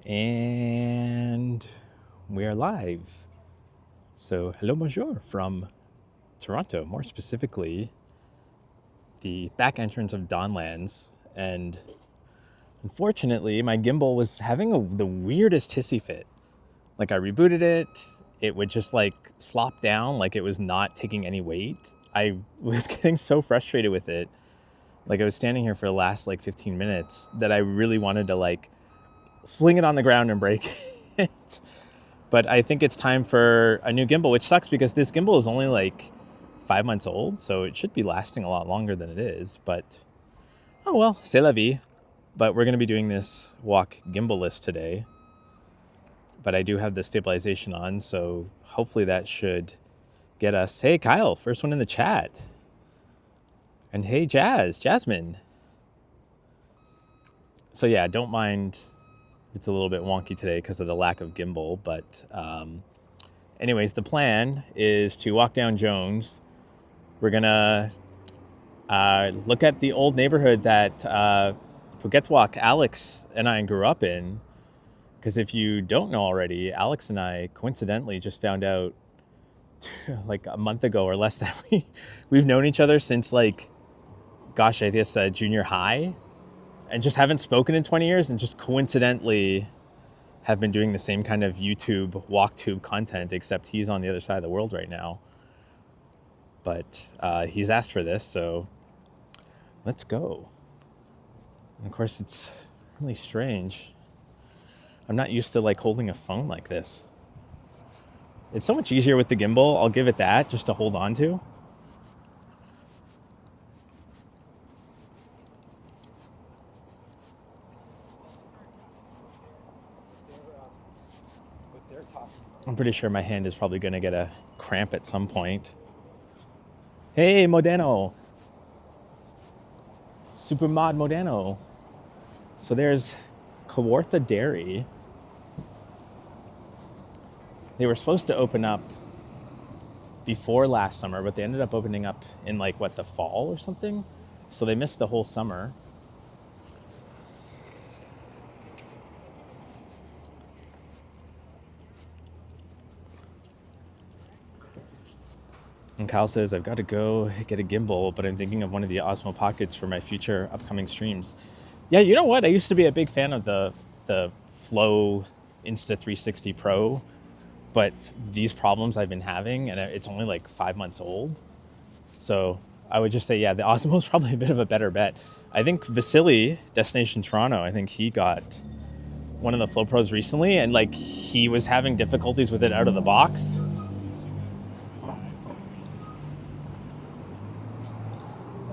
And we are live. So, hello, bonjour from Toronto, more specifically, the back entrance of Dawnlands. And unfortunately, my gimbal was having the weirdest hissy fit. Like, I rebooted it, it would just like slop down like it was not taking any weight. I was getting so frustrated with it. Like, I was standing here for the last like 15 minutes that I really wanted to like fling it on the ground and break it. But I think it's time for a new gimbal, which sucks because this gimbal is only like 5 months old, so it should be lasting a lot longer than it is. But oh well, c'est la vie. But we're going to be doing this walk gimbal-less today. But I do have the stabilization on, so hopefully that should get us. Hey Kyle, first one in the chat. And hey Jasmine. So yeah, don't mind it's a little bit wonky today because of the lack of gimbal, but anyways, the plan is to walk down Jones. We're gonna look at the old neighborhood that Pugetwalk, Alex and I grew up in, because if you don't know already, Alex and I coincidentally just found out like a month ago or less that we've known each other since like, gosh, I guess junior high, and just haven't spoken in 20 years and just coincidentally have been doing the same kind of YouTube walktube content, except he's on the other side of the world right now. But he's asked for this, so let's go. And of course, it's really strange. I'm not used to like holding a phone like this. It's so much easier with the gimbal, I'll give it that, just to hold on to. I'm pretty sure my hand is probably going to get a cramp at some point. Hey, Modano. Super Mod Modano. So there's Kawartha Dairy. They were supposed to open up before last summer, but they ended up opening up in like, what, the fall or something? So they missed the whole summer. And Kyle says, I've got to go get a gimbal, but I'm thinking of one of the Osmo Pockets for my future upcoming streams. Yeah, you know what? I used to be a big fan of the Flow Insta360 Pro, but these problems I've been having, and it's only like 5 months old. So I would just say, yeah, the Osmo is probably a bit of a better bet. I think Vasily, Destination Toronto, I think he got one of the Flow Pros recently, and like he was having difficulties with it out of the box.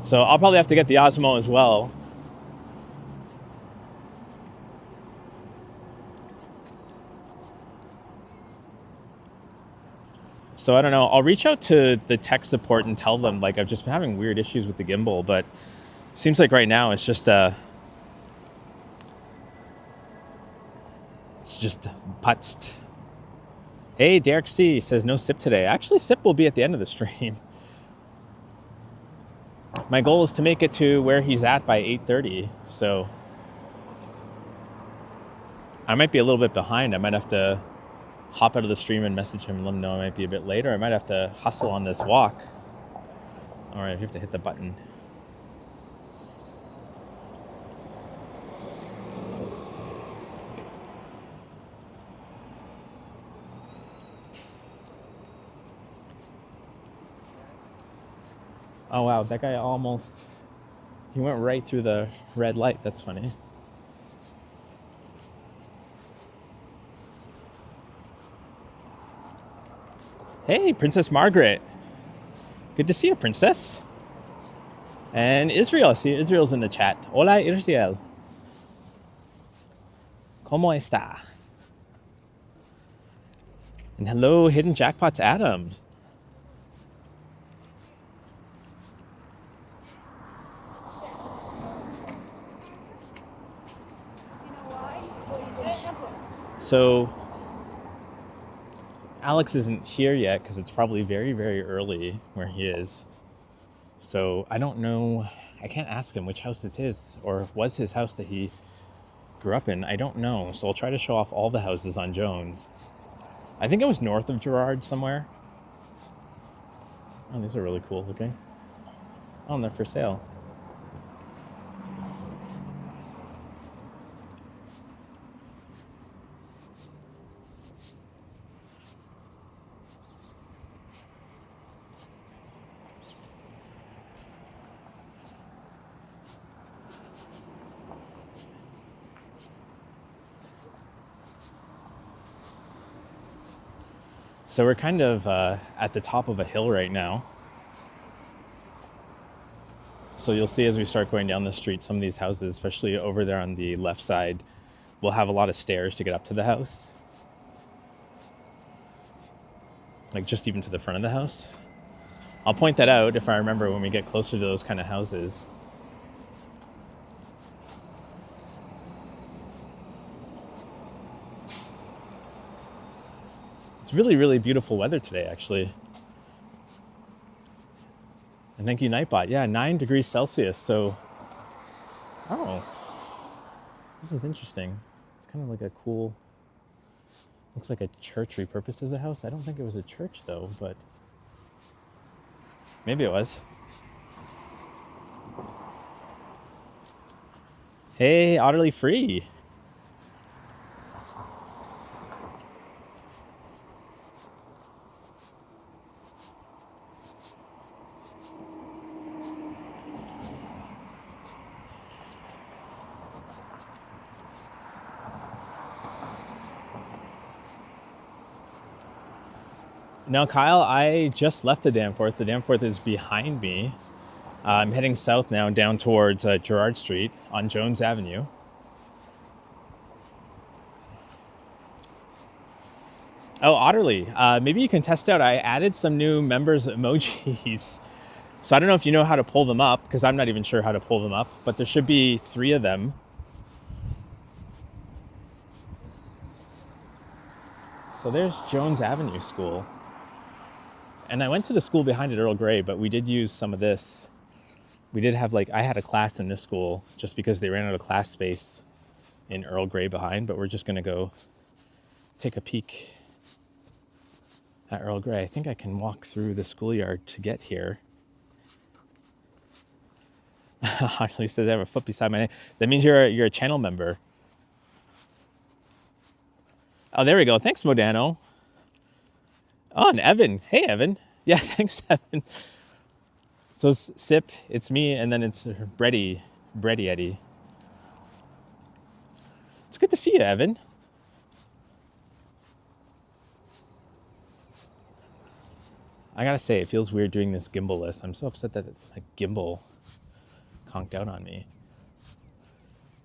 So I'll probably have to get the Osmo as well. So I don't know. I'll reach out to the tech support and tell them, like, I've just been having weird issues with the gimbal, but it seems like right now it's just putzed. Hey, Derek C says no sip today. Actually, sip will be at the end of the stream. My goal is to make it to where he's at by 8:30, so I might be a little bit behind. I might have to hop out of the stream and message him and let him know I might be a bit later. I might have to hustle on this walk. All right, we have to hit the button. Oh wow, that guy he went right through the red light. That's funny. Hey, Princess Margaret. Good to see you, Princess. And Israel, I see Israel's in the chat. Hola, Israel. ¿Cómo está? And hello, Hidden Jackpots Adams. So Alex isn't here yet because it's probably very, very early where he is. So I don't know. I can't ask him which house it's his or was his house that he grew up in, I don't know. So I'll try to show off all the houses on Jones. I think it was north of Gerrard somewhere. Oh, these are really cool looking. Oh, and they're for sale. So we're kind of at the top of a hill right now. So you'll see as we start going down the street, some of these houses, especially over there on the left side, will have a lot of stairs to get up to the house. Like just even to the front of the house. I'll point that out if I remember when we get closer to those kind of houses. It's really, really beautiful weather today, actually. And thank you, Nightbot. Yeah, 9 degrees Celsius. So, oh, this is interesting. It's kind of like a cool, looks like a church repurposed as a house. I don't think it was a church though, but maybe it was. Hey, Utterly Free. Now, Kyle, I just left the Danforth. The Danforth is behind me. I'm heading south now down towards Gerrard Street on Jones Avenue. Oh, Otterly, maybe you can test out. I added some new members emojis. So I don't know if you know how to pull them up, because I'm not even sure how to pull them up, but there should be 3 of them. So there's Jones Avenue School. And I went to the school behind it, Earl Grey, but we did use some of this. We did have I had a class in this school just because they ran out of class space in Earl Grey behind, but we're just gonna go take a peek at Earl Grey. I think I can walk through the schoolyard to get here. Hartley says I have a foot beside my name. That means you're a channel member. Oh, there we go. Thanks, Modano. Oh, and Evan. Hey, Evan. Yeah, thanks, Evan. So Sip, it's me, and then it's Bready Eddie. It's good to see you, Evan. I gotta say, it feels weird doing this gimbal-less. I'm so upset that a gimbal conked out on me.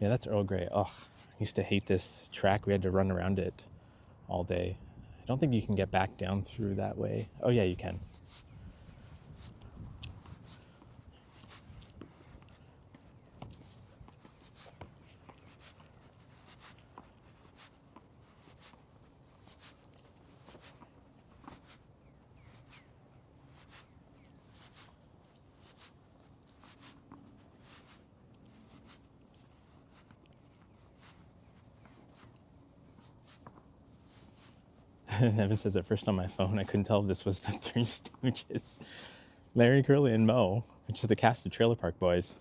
Yeah, that's Earl Grey. Oh, I used to hate this track. We had to run around it all day. I don't think you can get back down through that way. Oh yeah, you can. Evan says at first on my phone, I couldn't tell if this was the Three Stooges. Larry, Curly, and Moe, which is the cast of Trailer Park Boys.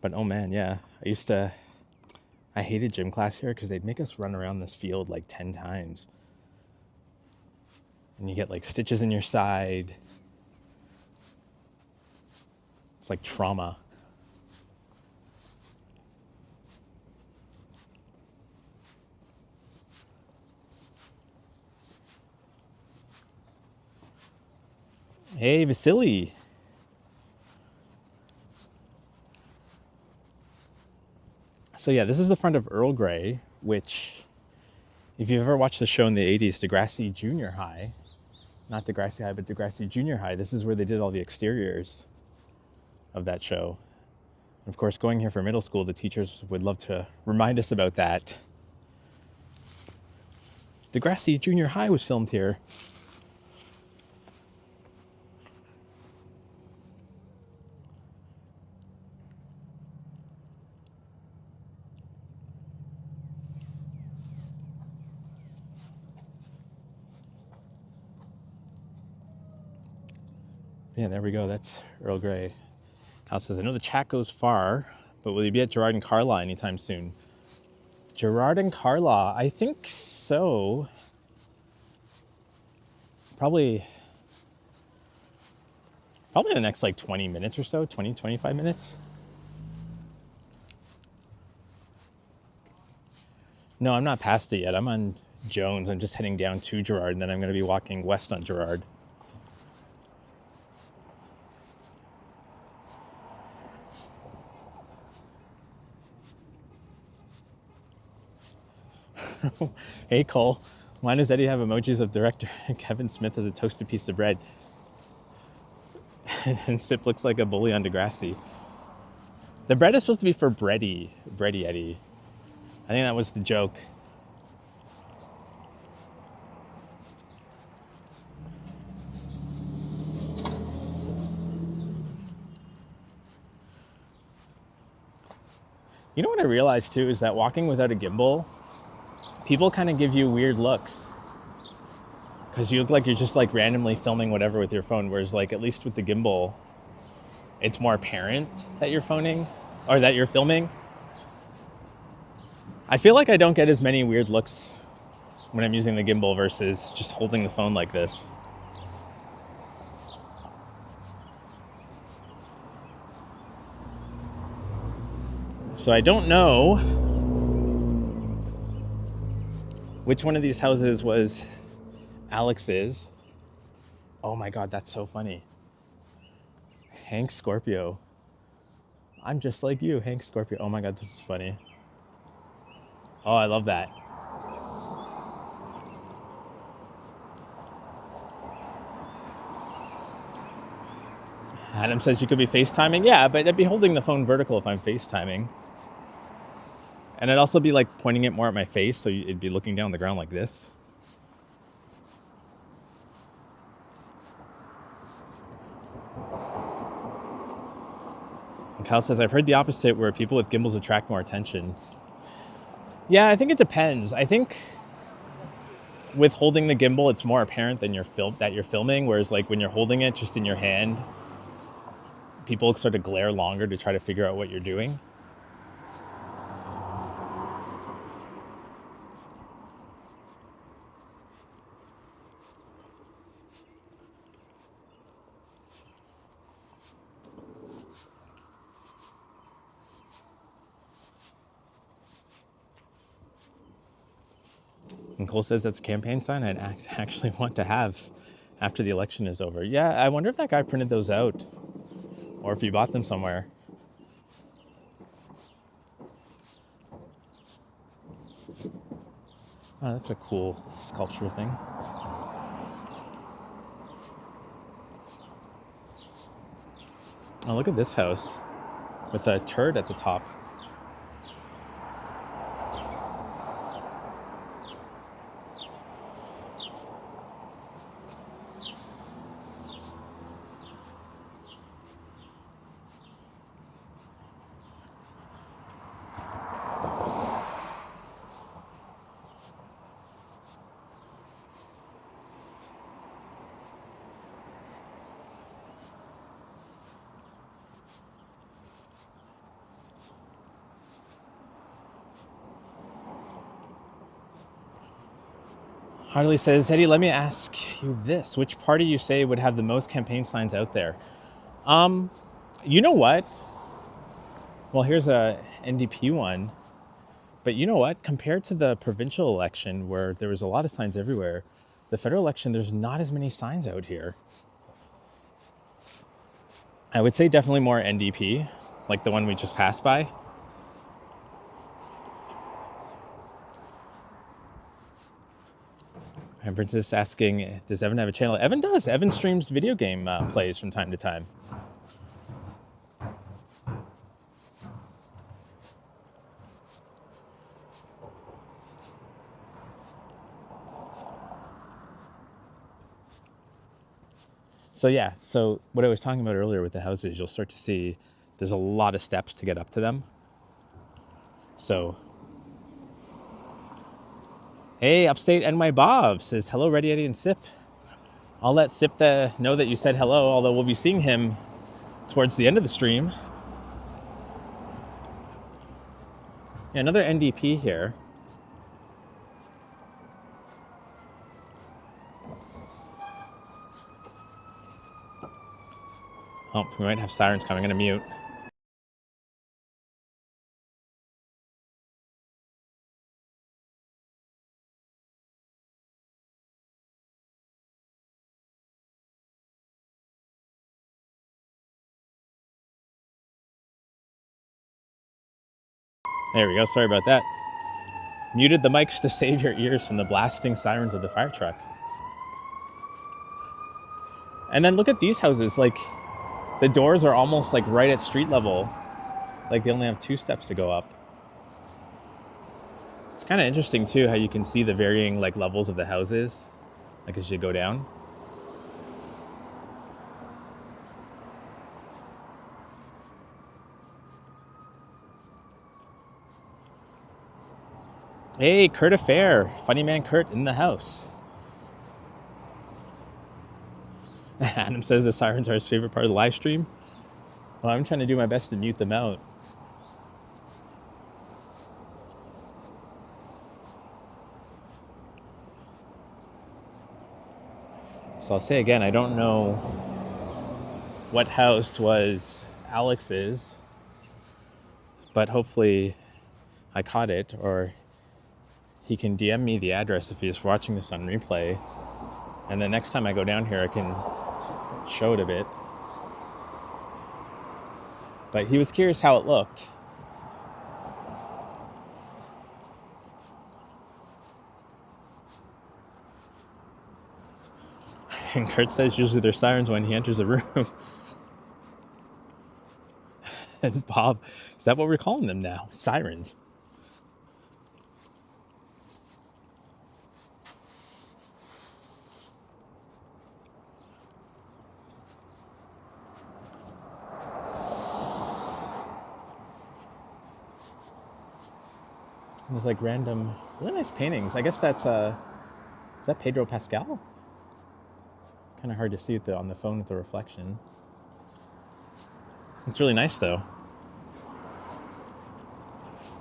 But oh man, yeah. I hated gym class here because they'd make us run around this field 10 times. And you get stitches in your side. It's like trauma. Hey, Vasily. So yeah, this is the front of Earl Grey, which, if you've ever watched the show in the 80s, Degrassi Junior High, not Degrassi High, but Degrassi Junior High, this is where they did all the exteriors of that show. And of course, going here for middle school, the teachers would love to remind us about that. Degrassi Junior High was filmed here. Yeah, there we go. That's Earl Grey. Kyle says, I know the chat goes far, but will you be at Gerrard and Carla anytime soon? Gerrard and Carla, I think so. Probably in the next like 20 minutes or so, 20, 25 minutes. No, I'm not past it yet. I'm on Jones. I'm just heading down to Gerrard, and then I'm going to be walking west on Gerrard. Hey, Cole. Why does Eddie have emojis of director Kevin Smith as a toasted piece of bread? And Sip looks like a bully on Degrassi. The bread is supposed to be for Bready Eddie. I think that was the joke. You know what I realized too is that walking without a gimbal, people kind of give you weird looks. Because you look like you're just like randomly filming whatever with your phone, whereas like at least with the gimbal, it's more apparent that you're phoning or that you're filming. I feel like I don't get as many weird looks when I'm using the gimbal versus just holding the phone like this. So I don't know which one of these houses was Alex's. Oh my God, that's so funny. Hank Scorpio. I'm just like you, Hank Scorpio. Oh my God, this is funny. Oh, I love that. Adam says you could be FaceTiming. Yeah, but I'd be holding the phone vertical if I'm FaceTiming. And I'd also be like pointing it more at my face, so it'd be looking down the ground like this. And Kyle says, I've heard the opposite, where people with gimbals attract more attention. Yeah, I think it depends. I think with holding the gimbal, it's more apparent than that you're filming, whereas like when you're holding it just in your hand, people sort of glare longer to try to figure out what you're doing. And Cole says that's a campaign sign I'd actually want to have after the election is over. Yeah, I wonder if that guy printed those out or if he bought them somewhere. Oh, that's a cool sculpture thing. Oh, look at this house with a turd at the top. Harley says, Eddie, let me ask you this. Which party you say would have the most campaign signs out there? You know what? Well, here's a NDP one. But you know what? Compared to the provincial election, where there was a lot of signs everywhere, the federal election, there's not as many signs out here. I would say definitely more NDP, like the one we just passed by. And Princess asking, does Evan have a channel? Evan does. Evan streams video game plays from time to time. So yeah, so what I was talking about earlier with the houses, you'll start to see there's a lot of steps to get up to them. So, hey, Upstate and my Bob says, hello, Ready, Eddie, and Sip. I'll let Sipta know that you said hello, although we'll be seeing him towards the end of the stream. Yeah, another NDP here. Oh, we might have sirens coming. I'm going to mute. There we go. Sorry about that. Muted the mics to save your ears from the blasting sirens of the fire truck. And then look at these houses. Like, the doors are almost like right at street level. Like, they only have 2 steps to go up. It's kind of interesting too how you can see the varying like levels of the houses, like as you go down. Hey, Kurt Affair, funny man Kurt in the house. Adam says the sirens are his favorite part of the live stream. Well, I'm trying to do my best to mute them out. So I'll say again, I don't know what house was Alex's, but hopefully I caught it, or he can DM me the address if he's watching this on replay. And then next time I go down here, I can show it a bit. But he was curious how it looked. And Kurt says usually there's sirens when he enters a room. And Bob, is that what we're calling them now? Sirens. There's like random, really nice paintings. I guess that's, is that Pedro Pascal? Kind of hard to see it on the phone with the reflection. It's really nice though.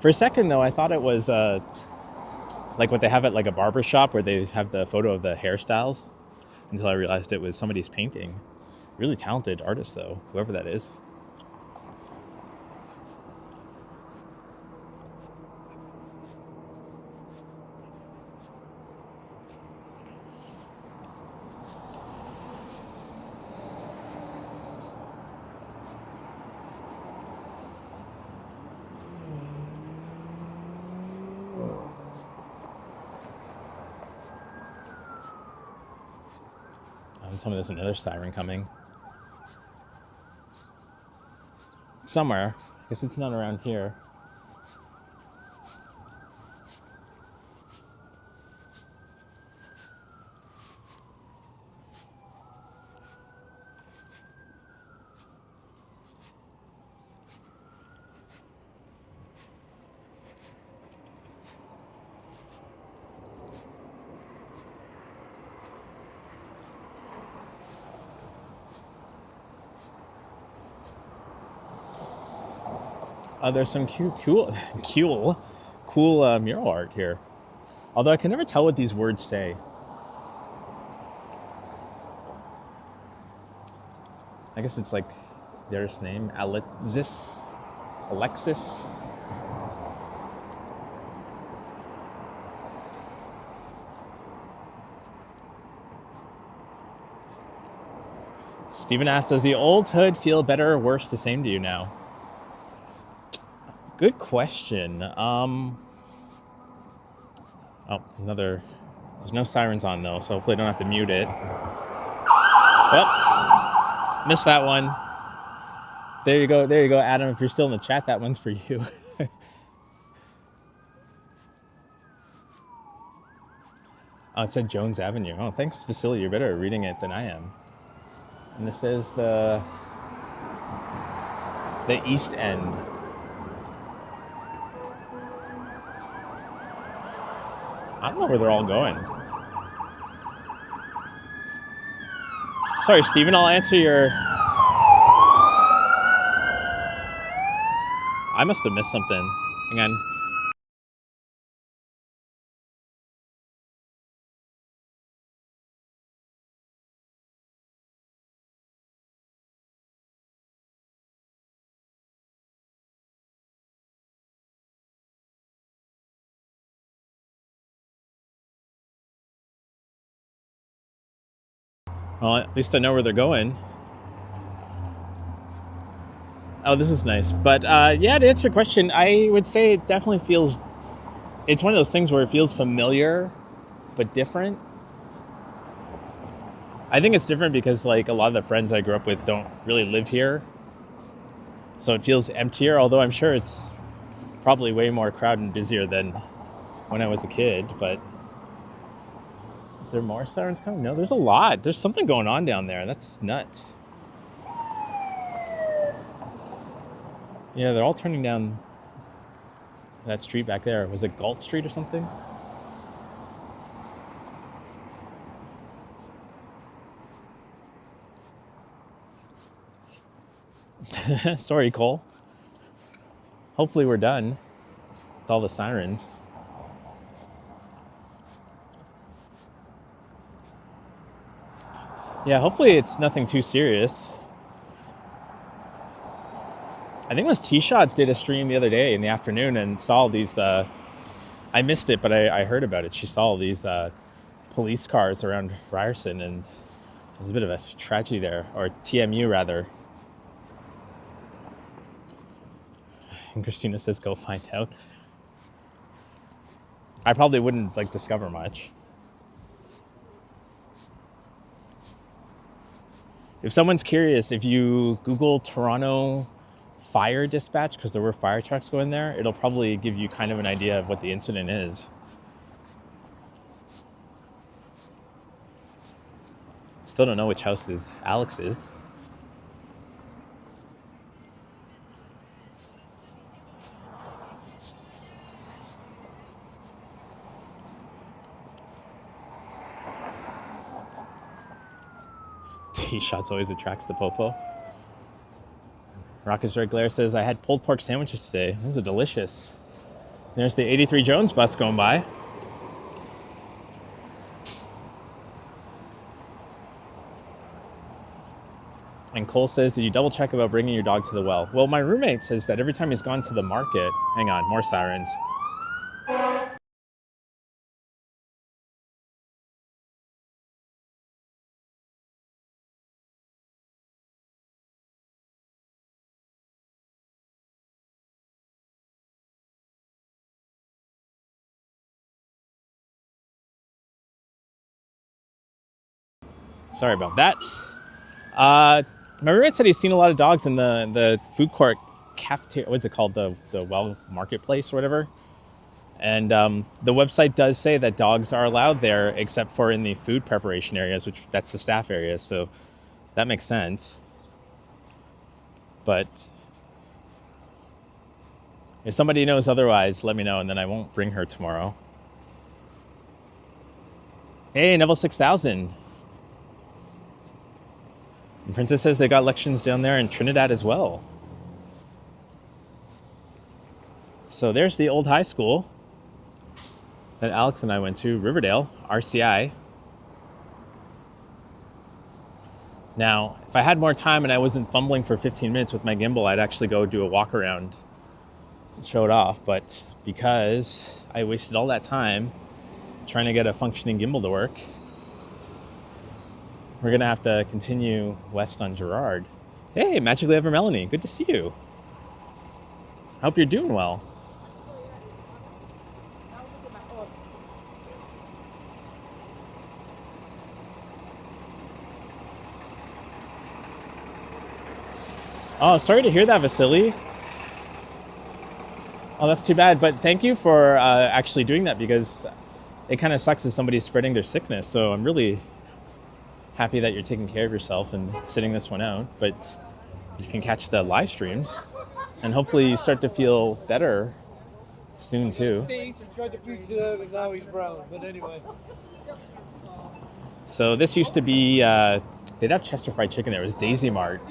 For a second though, I thought it was like what they have at like a barber shop where they have the photo of the hairstyles, until I realized it was somebody's painting. Really talented artist though, whoever that is. Tell me there's another siren coming. Somewhere. I guess it's not around here. There's some cool mural art here. Although I can never tell what these words say. I guess it's like their name, Alexis. Stephen asked, does the old hood feel better or worse, the same to you now? Good question. Oh, another. There's no sirens on though, so hopefully I don't have to mute it. Whoops. Missed that one. There you go, Adam. If you're still in the chat, that one's for you. Oh, it said Jones Avenue. Oh, thanks, Vasily. You're better at reading it than I am. And this is the East End. I don't know where they're all going. Sorry, Steven, I'll answer your... I must have missed something. Hang on. Well, at least I know where they're going. Oh, this is nice. But yeah, to answer your question, I would say it definitely feels... It's one of those things where it feels familiar, but different. I think it's different because like a lot of the friends I grew up with don't really live here. So it feels emptier, although I'm sure it's probably way more crowded and busier than when I was a kid. But is there more sirens coming? No, there's a lot. There's something going on down there. That's nuts. Yeah, they're all turning down that street back there. Was it Galt Street or something? Sorry, Cole. Hopefully we're done with all the sirens. Yeah, hopefully it's nothing too serious. I think it was T-Shots did a stream the other day in the afternoon and saw these, I missed it, but I heard about it. She saw these police cars around Ryerson, and there's a bit of a tragedy there, or TMU rather. And Christina says, go find out. I probably wouldn't like discover much. If someone's curious, if you Google Toronto fire dispatch, because there were fire trucks going there, it'll probably give you kind of an idea of what the incident is. Still don't know which house is Alex's. T-Shots always attracts the popo. Rockets Red Glare says, I had pulled pork sandwiches today. Those are delicious. There's the 83 Jones bus going by. And Cole says, did you double check about bringing your dog to the well? Well, my roommate says that every time he's gone to the market... Hang on, more sirens. Sorry about that. My roommate said he's seen a lot of dogs in the food court cafeteria. What's it called? The well marketplace or whatever. And the website does say that dogs are allowed there, except for in the food preparation areas, which that's the staff areas. So that makes sense. But if somebody knows otherwise, let me know, and then I won't bring her tomorrow. Hey, Neville 6000. And Princess says they got elections down there in Trinidad as well. So there's the old high school that Alex and I went to, Riverdale, RCI. Now, if I had more time and I wasn't fumbling for 15 minutes with my gimbal, I'd actually go do a walk around and show it off. But because I wasted all that time trying to get a functioning gimbal to work, we're going to have to continue west on Gerrard. Hey, Magically Ever Melanie, good to see you. I hope you're doing well. Oh, sorry to hear that, Vasily. Oh, that's too bad. But thank you for actually doing that, because it kind of sucks if somebody's spreading their sickness. So I'm really happy that you're taking care of yourself and sitting this one out. But you can catch the live streams, and hopefully you start to feel better soon too. So this used to be They'd have Chester Fried Chicken there. It was Daisy Mart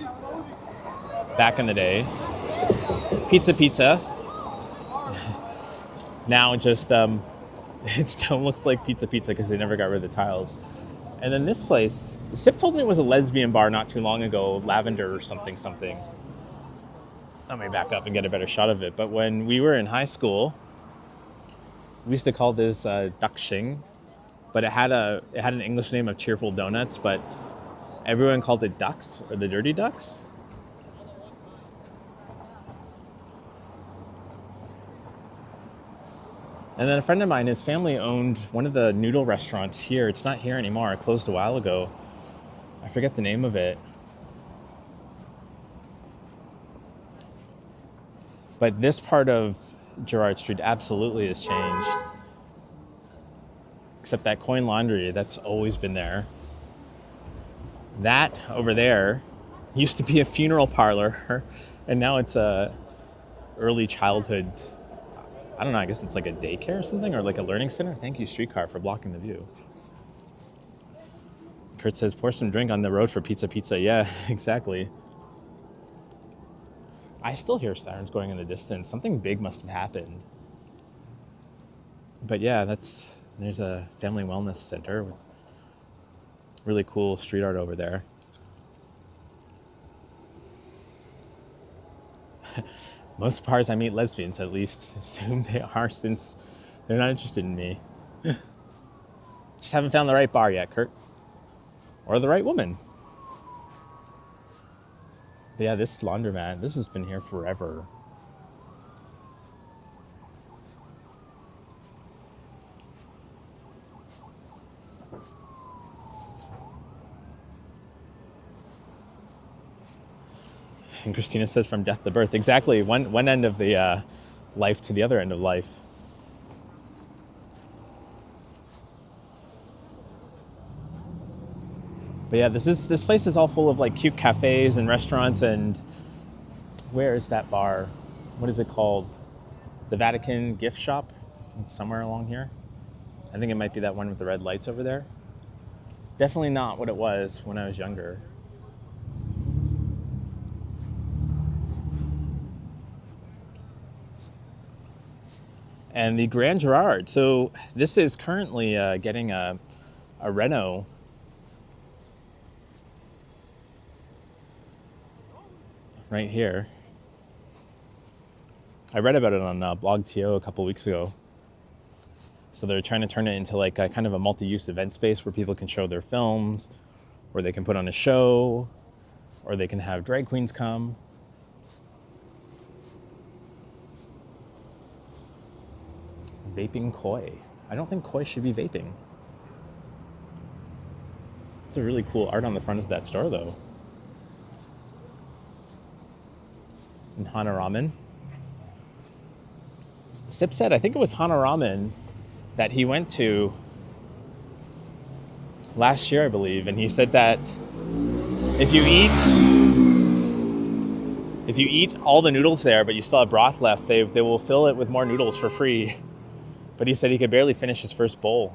back in the day. Pizza. Now just it still looks like Pizza because they never got rid of the tiles. And then this place, Sip told me it was a lesbian bar not too long ago, Lavender or something. Let me back up and get a better shot of it. But when we were in high school, we used to call this Dakshing, but it had an English name of Cheerful Donuts, but everyone called it Ducks or the Dirty Ducks. And then a friend of mine, his family owned one of the noodle restaurants here. It's not here anymore. It closed a while ago. I forget the name of it. But this part of Gerrard Street absolutely has changed. Except that coin laundry, that's always been there. That over there used to be a funeral parlor, and now it's a early childhood, I don't know, I guess it's like a daycare or something, or like a learning center. Thank you, Streetcar, for blocking the view. Kurt says, pour some drink on the road for pizza. Yeah, exactly. I still hear sirens going in the distance. Something big must have happened. But yeah, there's a family wellness center with really cool street art over there. Most bars I meet lesbians, at least, assume they are, since they're not interested in me. Just haven't found the right bar yet, Kurt. Or the right woman. But yeah, this laundromat, this has been here forever. And Christina says, from death to birth. Exactly, one end of the life to the other end of life. But yeah, this place is all full of like cute cafes and restaurants. And where is that bar? What is it called? The Vatican gift shop? It's somewhere along here. I think it might be that one with the red lights over there. Definitely not what it was when I was younger. And the Grand Gerrard. So this is currently getting a reno. Right here. I read about it on BlogTO a couple weeks ago. So they're trying to turn it into like a kind of a multi-use event space where people can show their films, or they can put on a show, or they can have drag queens come. Vaping koi. I don't think koi should be vaping. It's a really cool art on the front of that store, though. And Hana Ramen. Sip said, I think it was Hana Ramen that he went to last year, I believe, and he said that if you eat all the noodles there, but you still have broth left, they will fill it with more noodles for free. But he said he could barely finish his first bowl.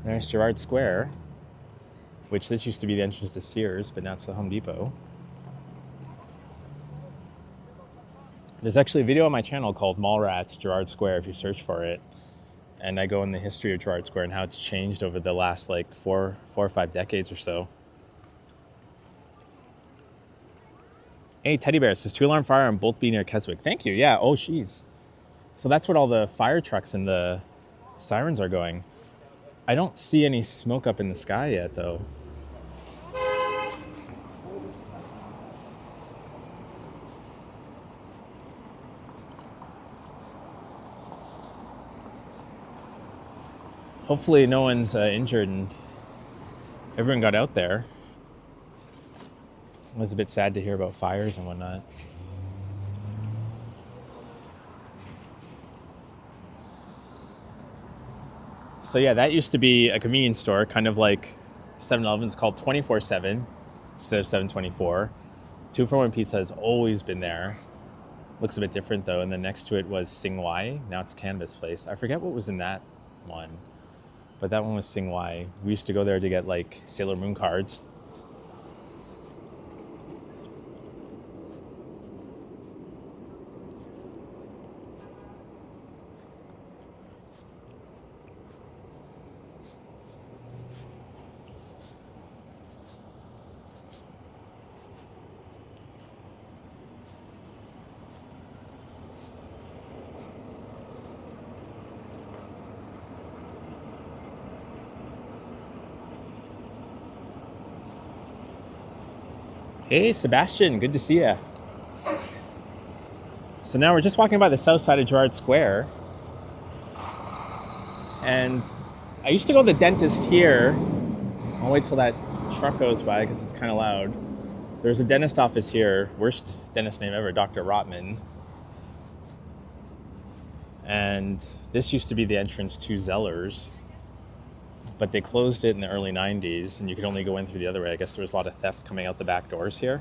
There's Gerrard Square, which this used to be the entrance to Sears, but now it's the Home Depot. There's actually a video on my channel called Mallrats Gerrard Square if you search for it. And I go in the history of Gerrard Square and how it's changed over the last like four or 5 decades or so. Hey, Teddy Bear says 2-alarm fire on Bolt B near Keswick. Thank you. Yeah. Oh, jeez. So that's what all the fire trucks and the sirens are going. I don't see any smoke up in the sky yet, though. Hopefully no one's injured and everyone got out there. It was a bit sad to hear about fires and whatnot. So yeah, that used to be a convenience store, kind of like 7-Eleven's, called 24/7 instead of 7/24. 2-for-1 Pizza has always been there. Looks a bit different though. And then next to it was Sing Wai. Now it's Canvas Place. I forget what was in that one. but that one was Sing Wai. We used to go there to get like Sailor Moon cards. Hey, Sebastian, good to see you. So now we're just walking by the south side of Gerrard Square. And I used to go to the dentist here. I'll wait till that truck goes by because it's kind of loud. There's a dentist office here. Worst dentist name ever, Dr. Rotman. And this used to be the entrance to Zeller's. But they closed it in the early 90s, and you could only go in through the other way. I guess there was a lot of theft coming out the back doors here.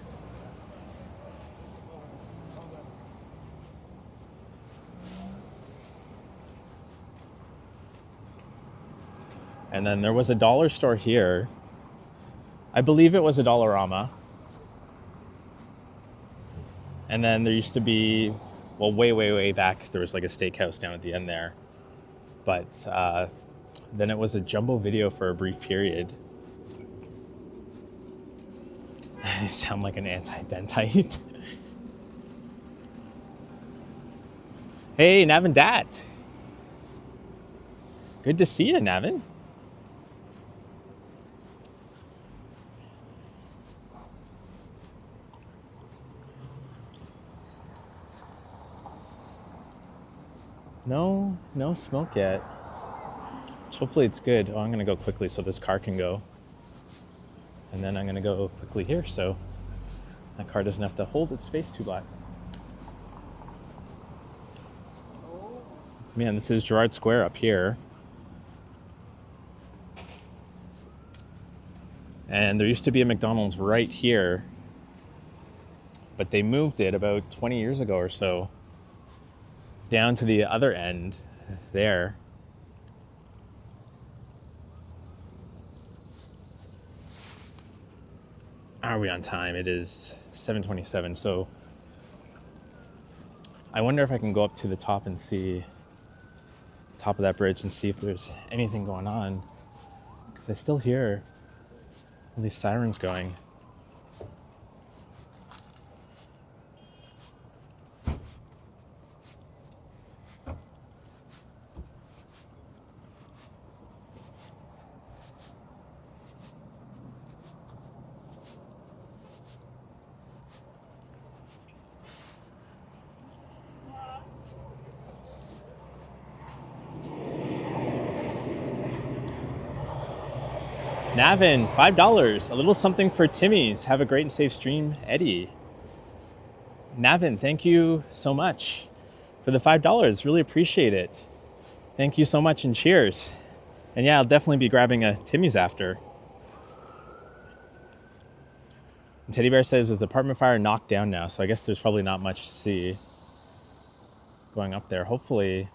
And then there was a dollar store here. I believe it was a Dollarama. And then there used to be, well, way back, there was like a steakhouse down at the end there. But then it was a Jumbo Video for a brief period. I sound like an anti-dentite. Hey, Navin Dat. Good to see you, Navin. No smoke yet. Hopefully it's good. Oh, I'm gonna go quickly so this car can go. And then I'm gonna go quickly here so that car doesn't have to hold its space too long. Man, this is Gerrard Square up here. And there used to be a McDonald's right here, but they moved it about 20 years ago or so down to the other end there. Are we on time? It is 7:27, so I wonder if I can go up to the top and see the top of that bridge and see if there's anything going on, because I still hear all these sirens going. Navin, $5. A little something for Timmy's. Have a great and safe stream, Eddie. Navin, thank you so much for the $5. Really appreciate it. Thank you so much and cheers. And yeah, I'll definitely be grabbing a Timmy's after. And Teddy Bear says there's apartment fire knocked down now, so I guess there's probably not much to see going up there. Hopefully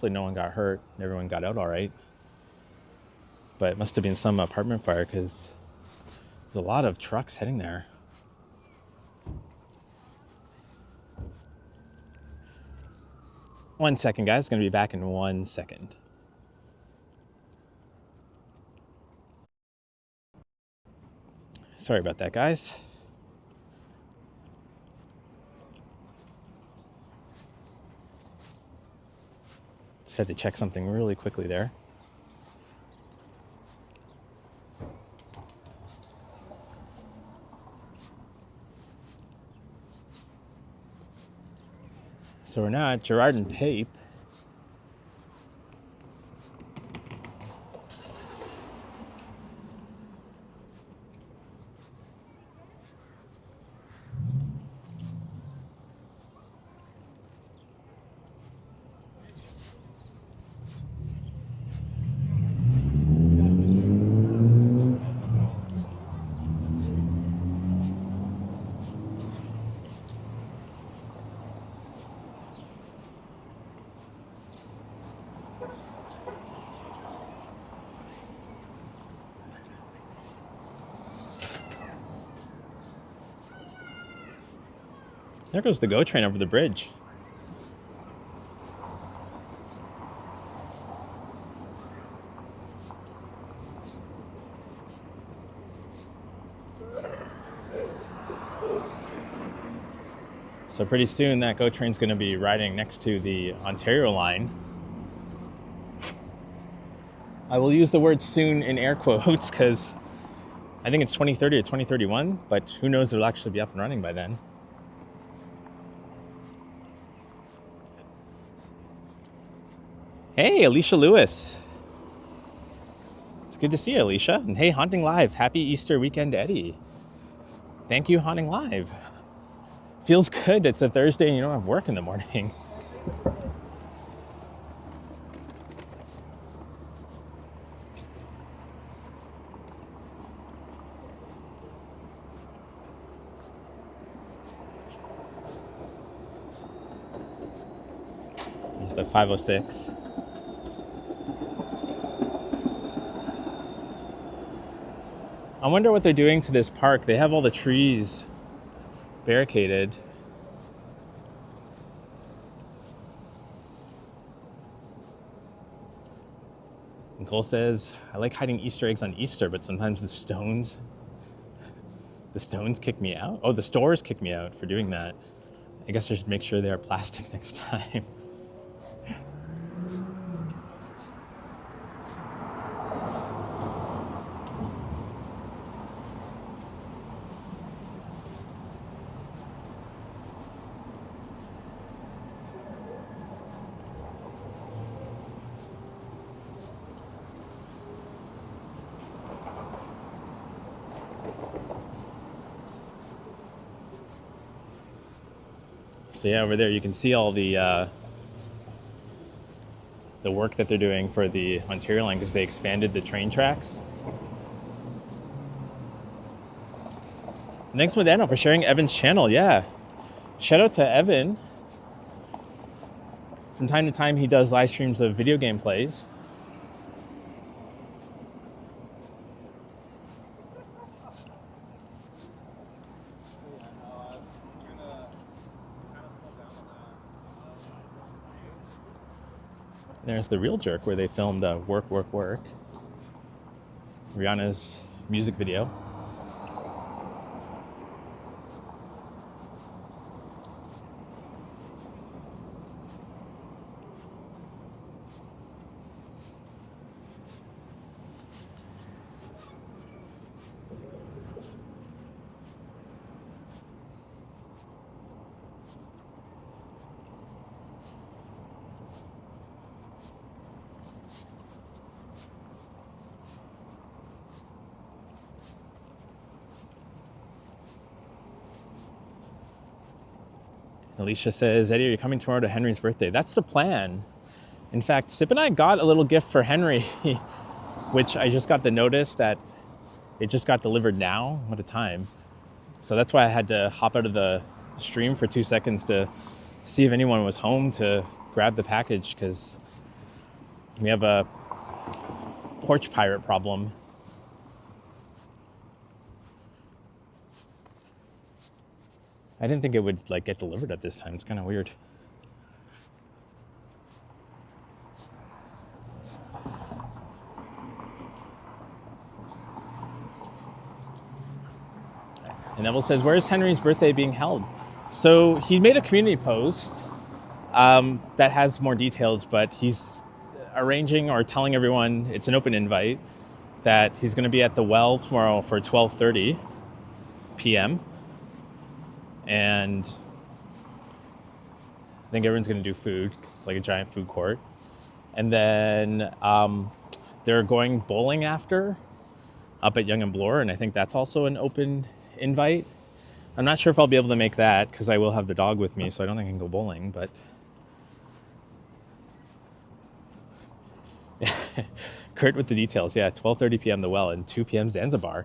no one got hurt and everyone got out all right. But it must have been some apartment fire because there's a lot of trucks heading there. One second, guys. Going to be back in 1 second. Sorry about that, guys. Just had to check something really quickly there. So we're now at Gerrard and Pape. There goes the GO train over the bridge. So pretty soon that GO train's going to be riding next to the Ontario line. I will use the word soon in air quotes because I think it's 2030 or 2031, but who knows if it'll actually be up and running by then. Hey, Alicia Lewis. It's good to see you, Alicia. And hey, Haunting Live, happy Easter weekend, Eddie. Thank you, Haunting Live. Feels good. It's a Thursday and you don't have work in the morning. There's the 506. I wonder what they're doing to this park. They have all the trees barricaded. Nicole says, I like hiding Easter eggs on Easter, but sometimes the stones kick me out. Oh, the stores kick me out for doing that. I guess I should make sure they are plastic next time. So yeah, over there you can see all the work that they're doing for the Ontario line because they expanded the train tracks. Thanks, Modano, for sharing Evan's channel. Yeah, shout out to Evan. From time to time, he does live streams of video game plays. There's The Real Jerk, where they filmed Work, Work, Work. Rihanna's music video. Alicia says, Eddie, are you coming tomorrow to Henry's birthday? That's the plan. In fact, Sip and I got a little gift for Henry, which I just got the notice that it just got delivered now. What a time. So that's why I had to hop out of the stream for 2 seconds to see if anyone was home to grab the package, because we have a porch pirate problem. I didn't think it would get delivered at this time. It's kind of weird. And Neville says, where's Henry's birthday being held? So he made a community post that has more details, but he's arranging or telling everyone, it's an open invite, that he's going to be at the Well tomorrow for 12:30 p.m. And I think everyone's going to do food, 'cause it's like a giant food court. And then they're going bowling after up at Young and Bloor, and I think that's also an open invite. I'm not sure if I'll be able to make that because I will have the dog with me, so I don't think I can go bowling, but Kurt with the details. Yeah, 12:30 p.m. the Well and 2 p.m. Zanzibar.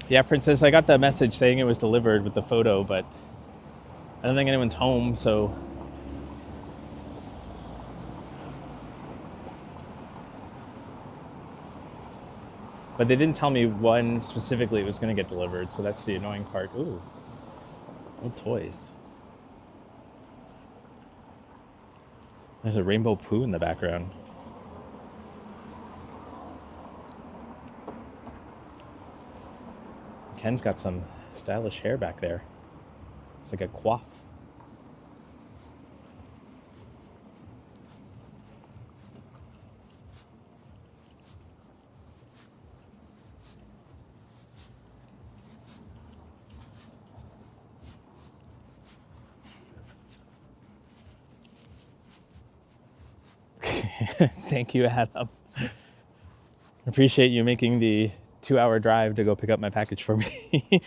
Yeah, Princess, I got the message saying it was delivered with the photo, but I don't think anyone's home, so... But they didn't tell me when specifically it was going to get delivered, so that's the annoying part. Ooh, old toys. There's a rainbow poo in the background. Ken's got some stylish hair back there. It's like a coif. Thank you, Adam. Appreciate you making the 2-hour drive to go pick up my package for me.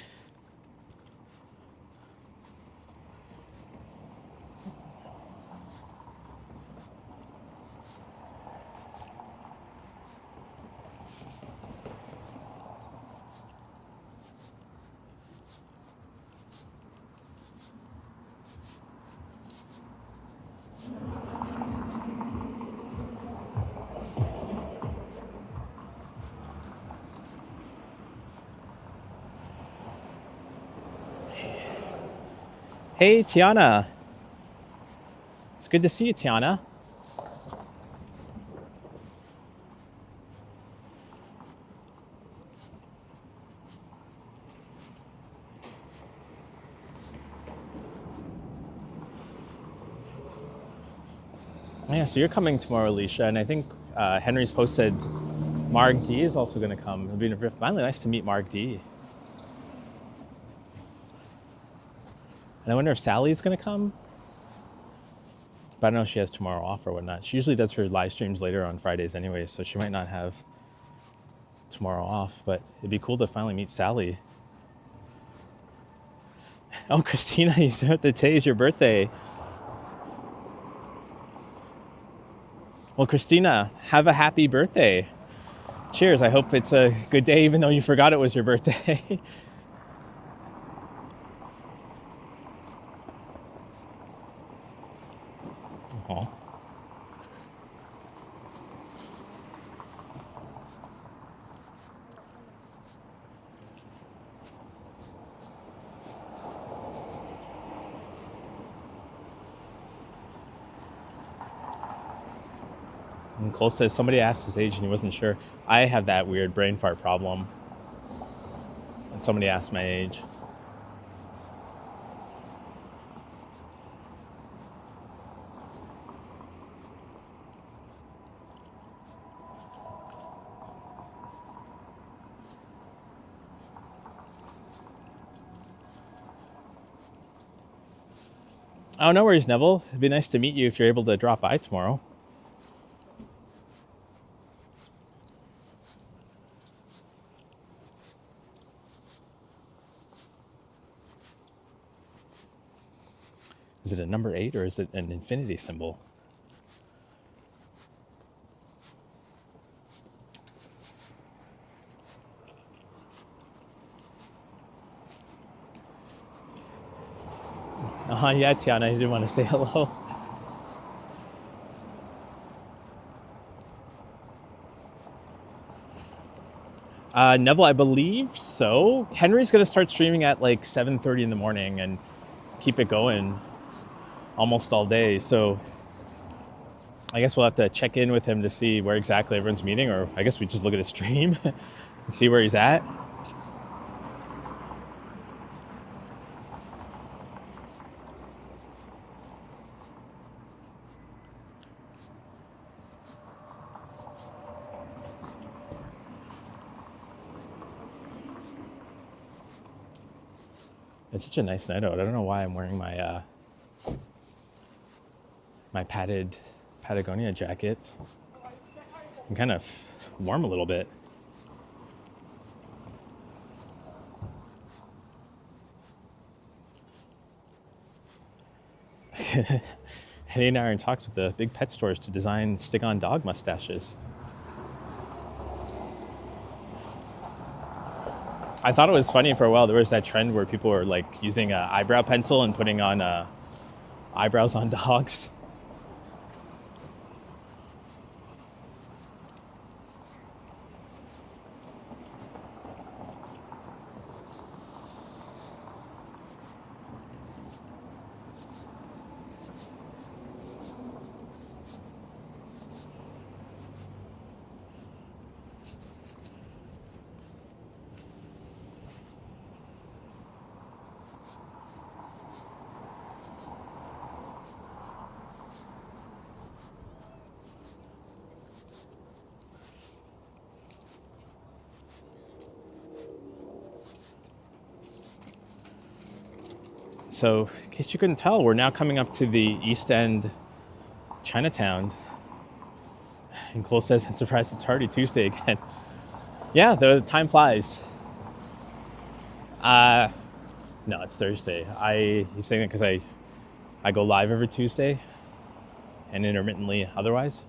Hey, Tiana. It's good to see you, Tiana. Yeah, so you're coming tomorrow, Alicia, and I think Henry's posted Mark D is also going to come. It'll be finally nice to meet Mark D. And I wonder if Sally's going to come. But I don't know if she has tomorrow off or whatnot. She usually does her live streams later on Fridays anyway, so she might not have tomorrow off. But it'd be cool to finally meet Sally. Oh, Christina, you said that today is your birthday. Well, Christina, have a happy birthday. Cheers. I hope it's a good day, even though you forgot it was your birthday. Aw. And Cole says somebody asked his age and he wasn't sure. I have that weird brain fart problem. And somebody asked my age. Oh, no worries, Neville. It'd be nice to meet you if you're able to drop by tomorrow. Is it a number 8 or is it an infinity symbol? Yeah, Tiana, you didn't want to say hello. Neville, I believe so. Henry's going to start streaming at like 7:30 in the morning and keep it going almost all day. So I guess we'll have to check in with him to see where exactly everyone's meeting, or I guess we just look at his stream and see where he's at. It's such a nice night out. I don't know why I'm wearing my my padded Patagonia jacket. I'm kind of warm a little bit. Henny and I are in talks with the big pet stores to design stick-on dog mustaches. I thought it was funny for a while. There was that trend where people were like using an eyebrow pencil and putting on eyebrows on dogs. So, in case you couldn't tell, we're now coming up to the East End Chinatown. And Cole says, I'm surprised it's already Tuesday again. Yeah, the time flies. No, it's Thursday. He's saying that because I go live every Tuesday and intermittently otherwise.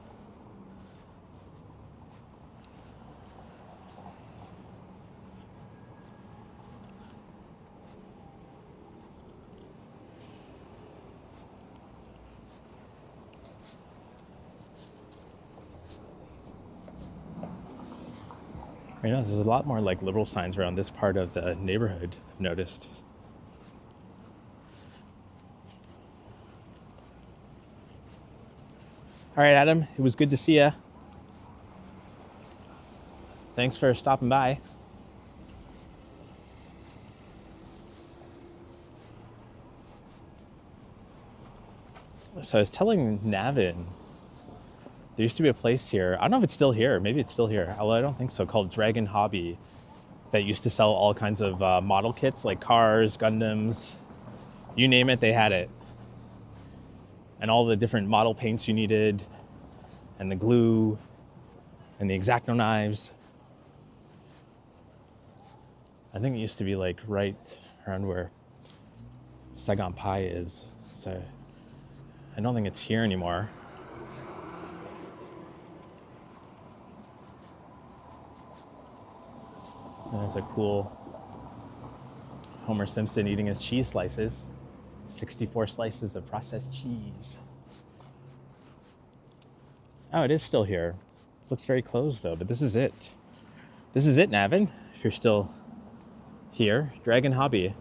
You know, there's a lot more like liberal signs around this part of the neighborhood, I've noticed. All right, Adam, it was good to see you. Thanks for stopping by. So I was telling Navin, there used to be a place here. I don't know if it's still here. Maybe it's still here, although I don't think so, called Dragon Hobby, that used to sell all kinds of model kits, like cars, Gundams, you name it, they had it. And all the different model paints you needed, and the glue, and the X-Acto knives. I think it used to be like right around where Saigon Pie is. So I don't think it's here anymore. And there's a cool Homer Simpson eating his cheese slices. 64 slices of processed cheese. Oh, it is still here. Looks very closed though, but this is it. This is it, Navin, if you're still here. Dragon Hobby.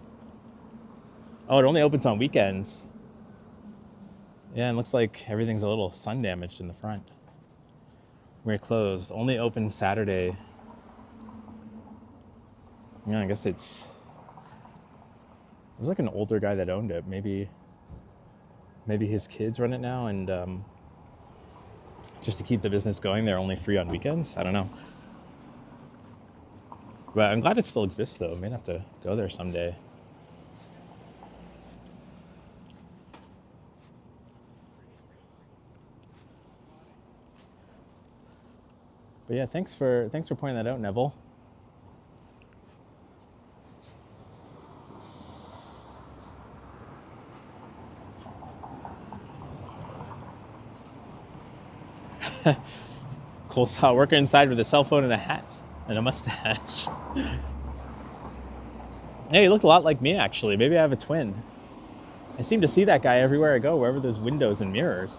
Oh, it only opens on weekends. Yeah, it looks like everything's a little sun damaged in the front. We're closed. Only open Saturday. Yeah, I guess it was like an older guy that owned it. Maybe his kids run it now, and just to keep the business going, they're only free on weekends. I don't know. But I'm glad it still exists, though. I may have to go there someday. But yeah, thanks for pointing that out, Neville. Cole saw a worker inside with a cell phone and a hat and a mustache. Hey, he looked a lot like me, actually. Maybe I have a twin. I seem to see that guy everywhere I go, wherever there's windows and mirrors.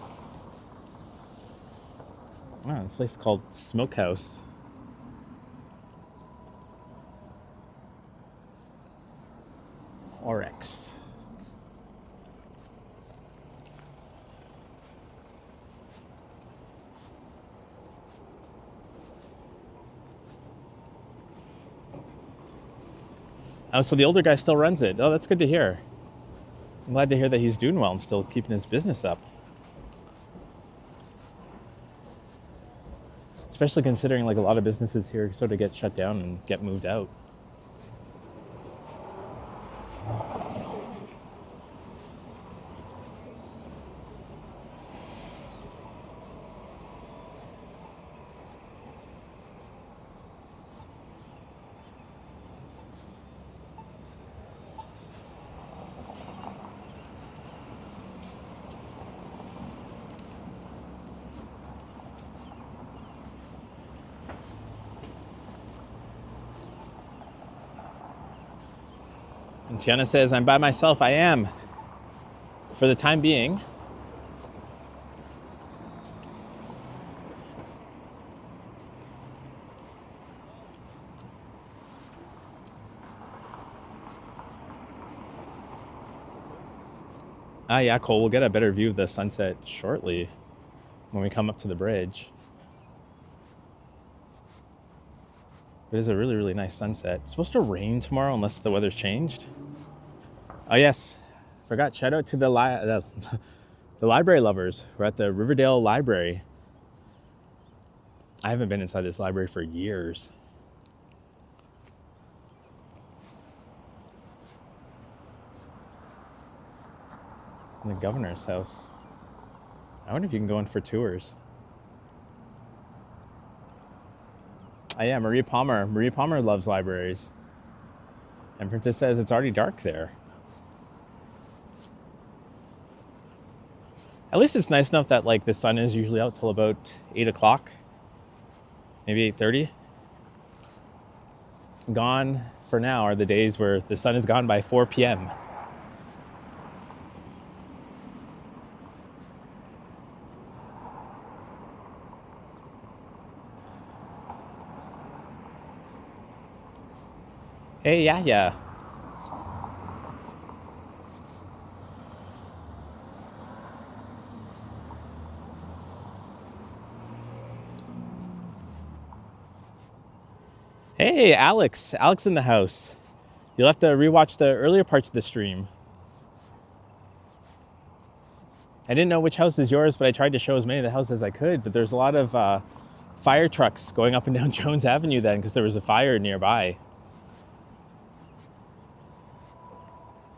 Oh, this place is called Smokehouse. Oryx. Oh, so the older guy still runs it. Oh, that's good to hear. I'm glad to hear that he's doing well and still keeping his business up. Especially considering like a lot of businesses here sort of get shut down and get moved out. And Tiana says, I'm by myself. I am. For the time being. Ah, yeah, Cole, we'll get a better view of the sunset shortly when we come up to the bridge. It is a really, really nice sunset. It's supposed to rain tomorrow unless the weather's changed. Oh, yes. Forgot. Shout out to the library lovers. We're at the Riverdale Library. I haven't been inside this library for years. In the governor's house. I wonder if you can go in for tours. Oh, yeah, Marie Palmer. Marie Palmer loves libraries. And Princess says it's already dark there. At least it's nice enough that like the sun is usually out till about 8 o'clock. Maybe 8:30. Gone for now are the days where the sun is gone by 4 p.m. Hey, yeah. Hey, Alex. Alex in the house. You'll have to rewatch the earlier parts of the stream. I didn't know which house is yours, but I tried to show as many of the houses as I could. But there's a lot of fire trucks going up and down Jones Avenue then because there was a fire nearby.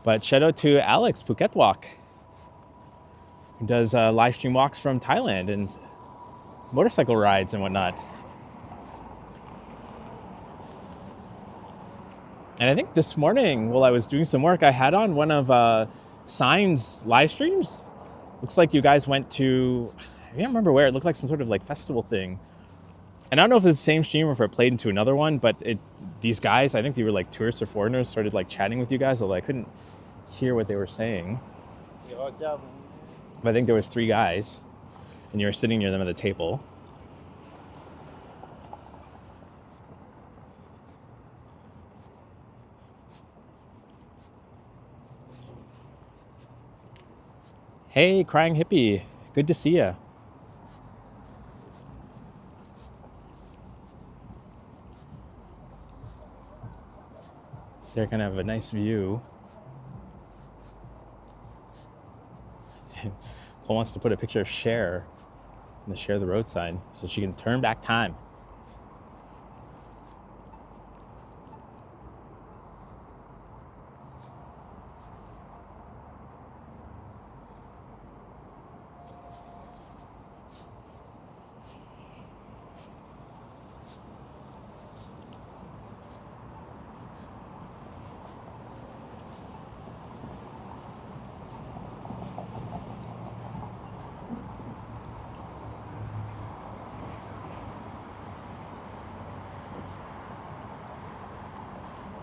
But shout out to Alex Phuket Walk, who does live stream walks from Thailand and motorcycle rides and whatnot. And I think this morning, while I was doing some work, I had on one of Sign's live streams. Looks like you guys went to, I can't remember where, it looked like some sort of like festival thing. And I don't know if it's the same stream or if it played into another one, but these guys, I think they were like tourists or foreigners, started like chatting with you guys, although I couldn't hear what they were saying. But I think there was 3 guys, and you were sitting near them at the table. Hey, Crying Hippie, good to see ya. So they're gonna have a nice view. Cole wants to put a picture of Cher on the Share the Road sign so she can turn back time.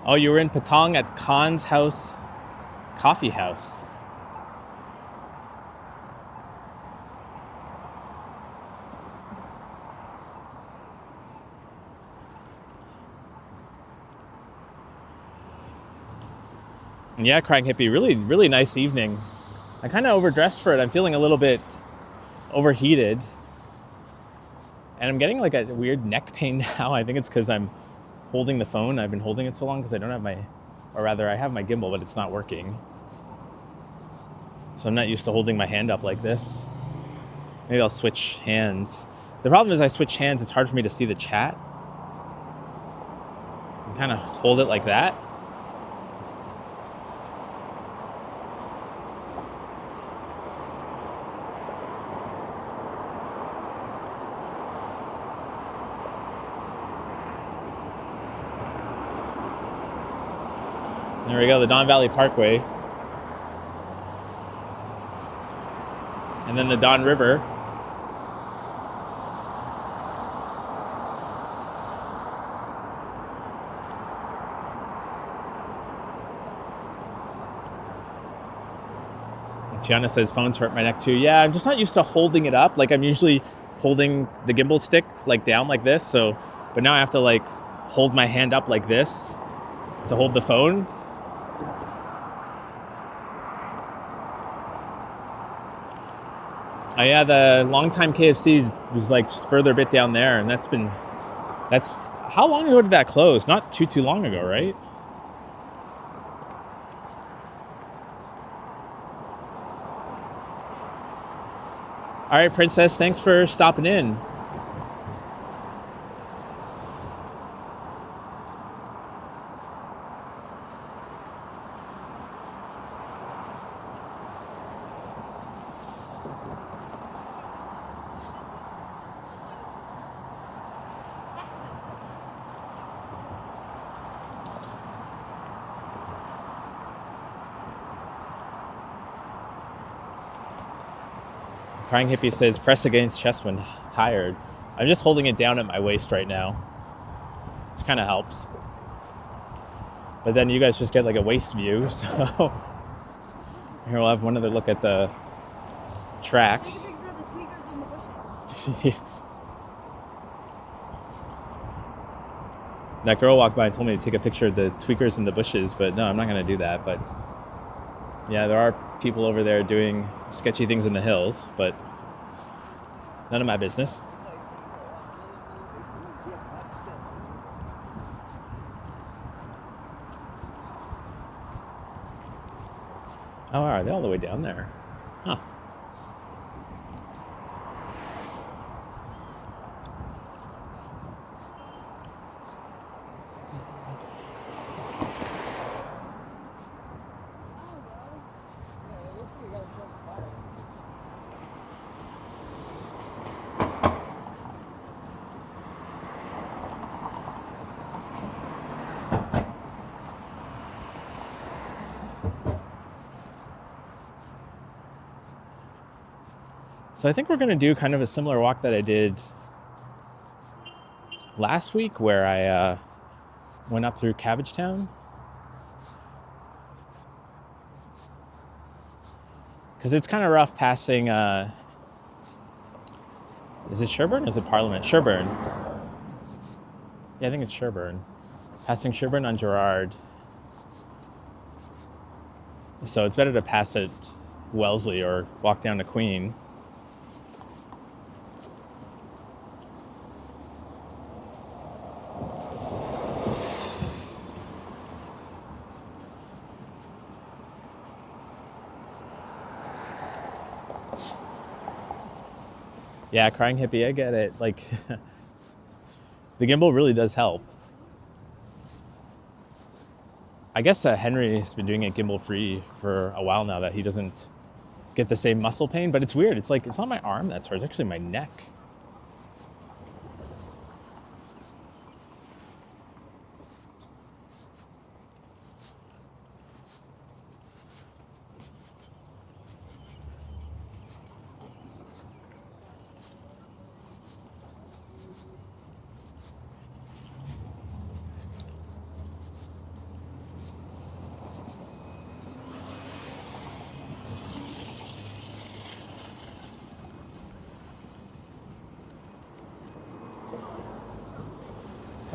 Oh, you were in Patong at Khan's house, coffee house. Yeah, Crying Hippie, really, really nice evening. I kind of overdressed for it. I'm feeling a little bit overheated. And I'm getting like a weird neck pain now. I think it's because I'm holding the phone. I've been holding it so long because I don't have I have my gimbal, but it's not working. So I'm not used to holding my hand up like this. Maybe I'll switch hands. The problem is I switch hands, it's hard for me to see the chat. I kind of hold it like that. There we go, the Don Valley Parkway. And then the Don River. Tiana says phones hurt my neck too. Yeah, I'm just not used to holding it up. Like I'm usually holding the gimbal stick like down like this. So, but now I have to like hold my hand up like this to hold the phone. Oh yeah, the longtime KFC was like just further a bit down there, and that's how long ago did that close? Not too long ago, right? All right, Princess, thanks for stopping in. Crying Hippie says, press against chest when tired. I'm just holding it down at my waist right now. This kind of helps. But then you guys just get like a waist view. So here we'll have one other look at the tracks. That girl walked by and told me to take a picture of the tweakers in the bushes, but no, I'm not going to do that. But yeah, there are people over there doing sketchy things in the hills, but none of my business. Oh, are they all the way down there? Huh. So I think we're going to do kind of a similar walk that I did last week where I went up through Cabbage Town. Because it's kind of rough passing, is it Sherburn or is it Parliament? Sherburn. Yeah, I think it's Sherburn. Passing Sherburn on Gerrard. So it's better to pass it Wellesley or walk down to Queen. Yeah, Crying Hippie, I get it. Like, the gimbal really does help. I guess Henry's been doing it gimbal free for a while now that he doesn't get the same muscle pain, but it's weird. It's like, it's not my arm that's hurt, it's actually my neck.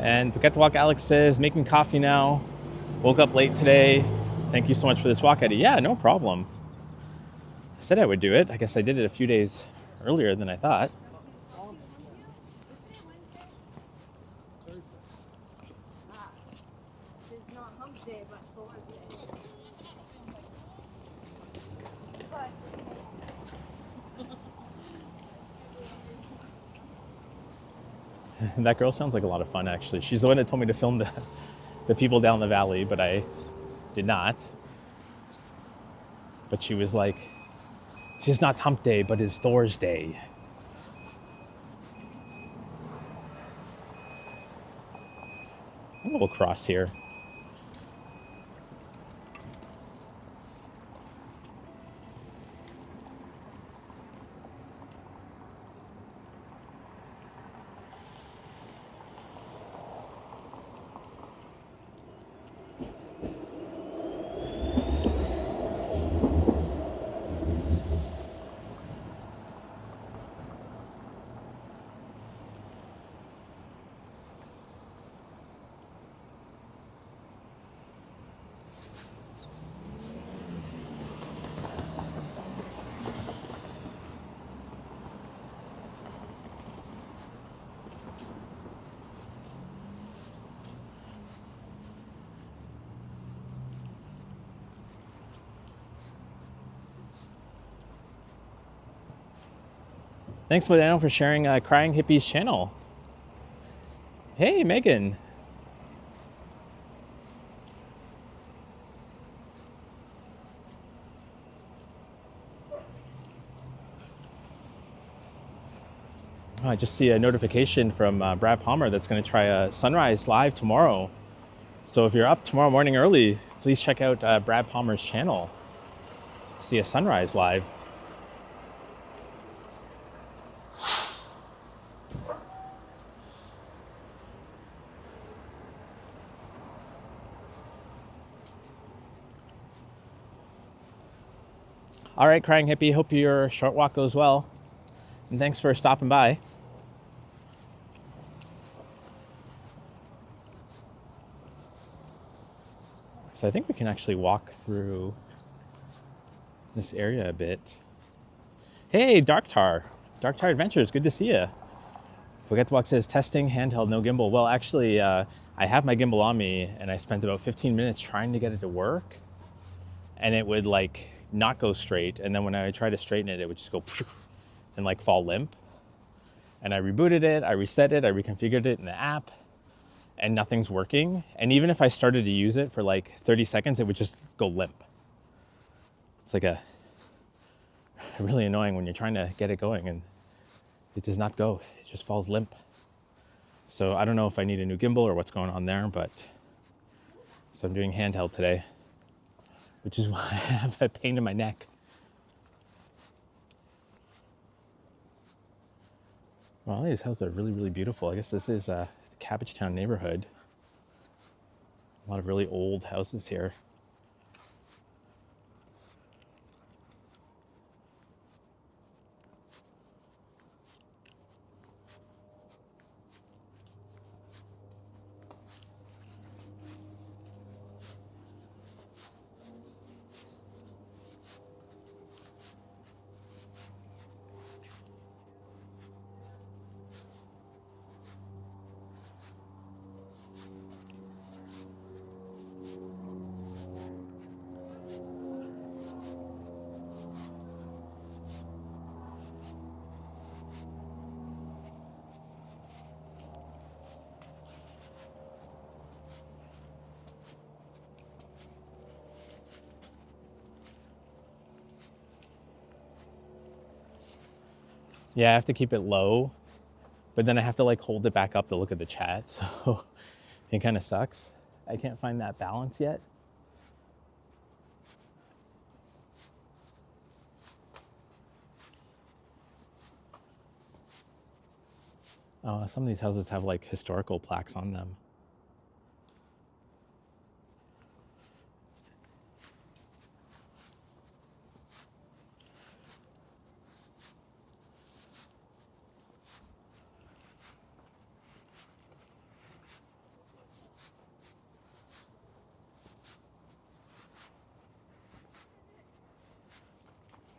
And Forget to Walk Alex says, making coffee now. Woke up late today. Thank you so much for this walk, Eddie. Yeah, no problem. I said I would do it. I guess I did it a few days earlier than I thought. That girl sounds like a lot of fun, actually. She's the one that told me to film the people down the valley, but I did not. But she was like, "'Tis not hump day, but it's Thor's day." We'll cross here. Thanks, Modano, for sharing Crying Hippie's channel. Hey, Megan. Oh, I just see a notification from Brad Palmer that's going to try a sunrise live tomorrow. So if you're up tomorrow morning early, please check out Brad Palmer's channel. See a sunrise live. All right, Crying Hippie, hope your short walk goes well. And thanks for stopping by. So I think we can actually walk through this area a bit. Hey, Dark Tar Adventures, good to see you. Forget says testing handheld, no gimbal. Well, actually, I have my gimbal on me, and I spent about 15 minutes trying to get it to work, and it would like not go straight. And then when I tried to straighten it, it would just go and like fall limp. And I rebooted it, I reset it, I reconfigured it in the app, and nothing's working. And even if I started to use it for like 30 seconds, it would just go limp. It's like really annoying when you're trying to get it going and it does not go. It just falls limp. So I don't know if I need a new gimbal or what's going on there, but so I'm doing handheld today, which is why I have a pain in my neck. Well, these houses are really, really beautiful. I guess this is the Cabbage Town neighborhood. A lot of really old houses here. Yeah, I have to keep it low, but then I have to like hold it back up to look at the chat. So it kind of sucks. I can't find that balance yet. Oh, some of these houses have like historical plaques on them.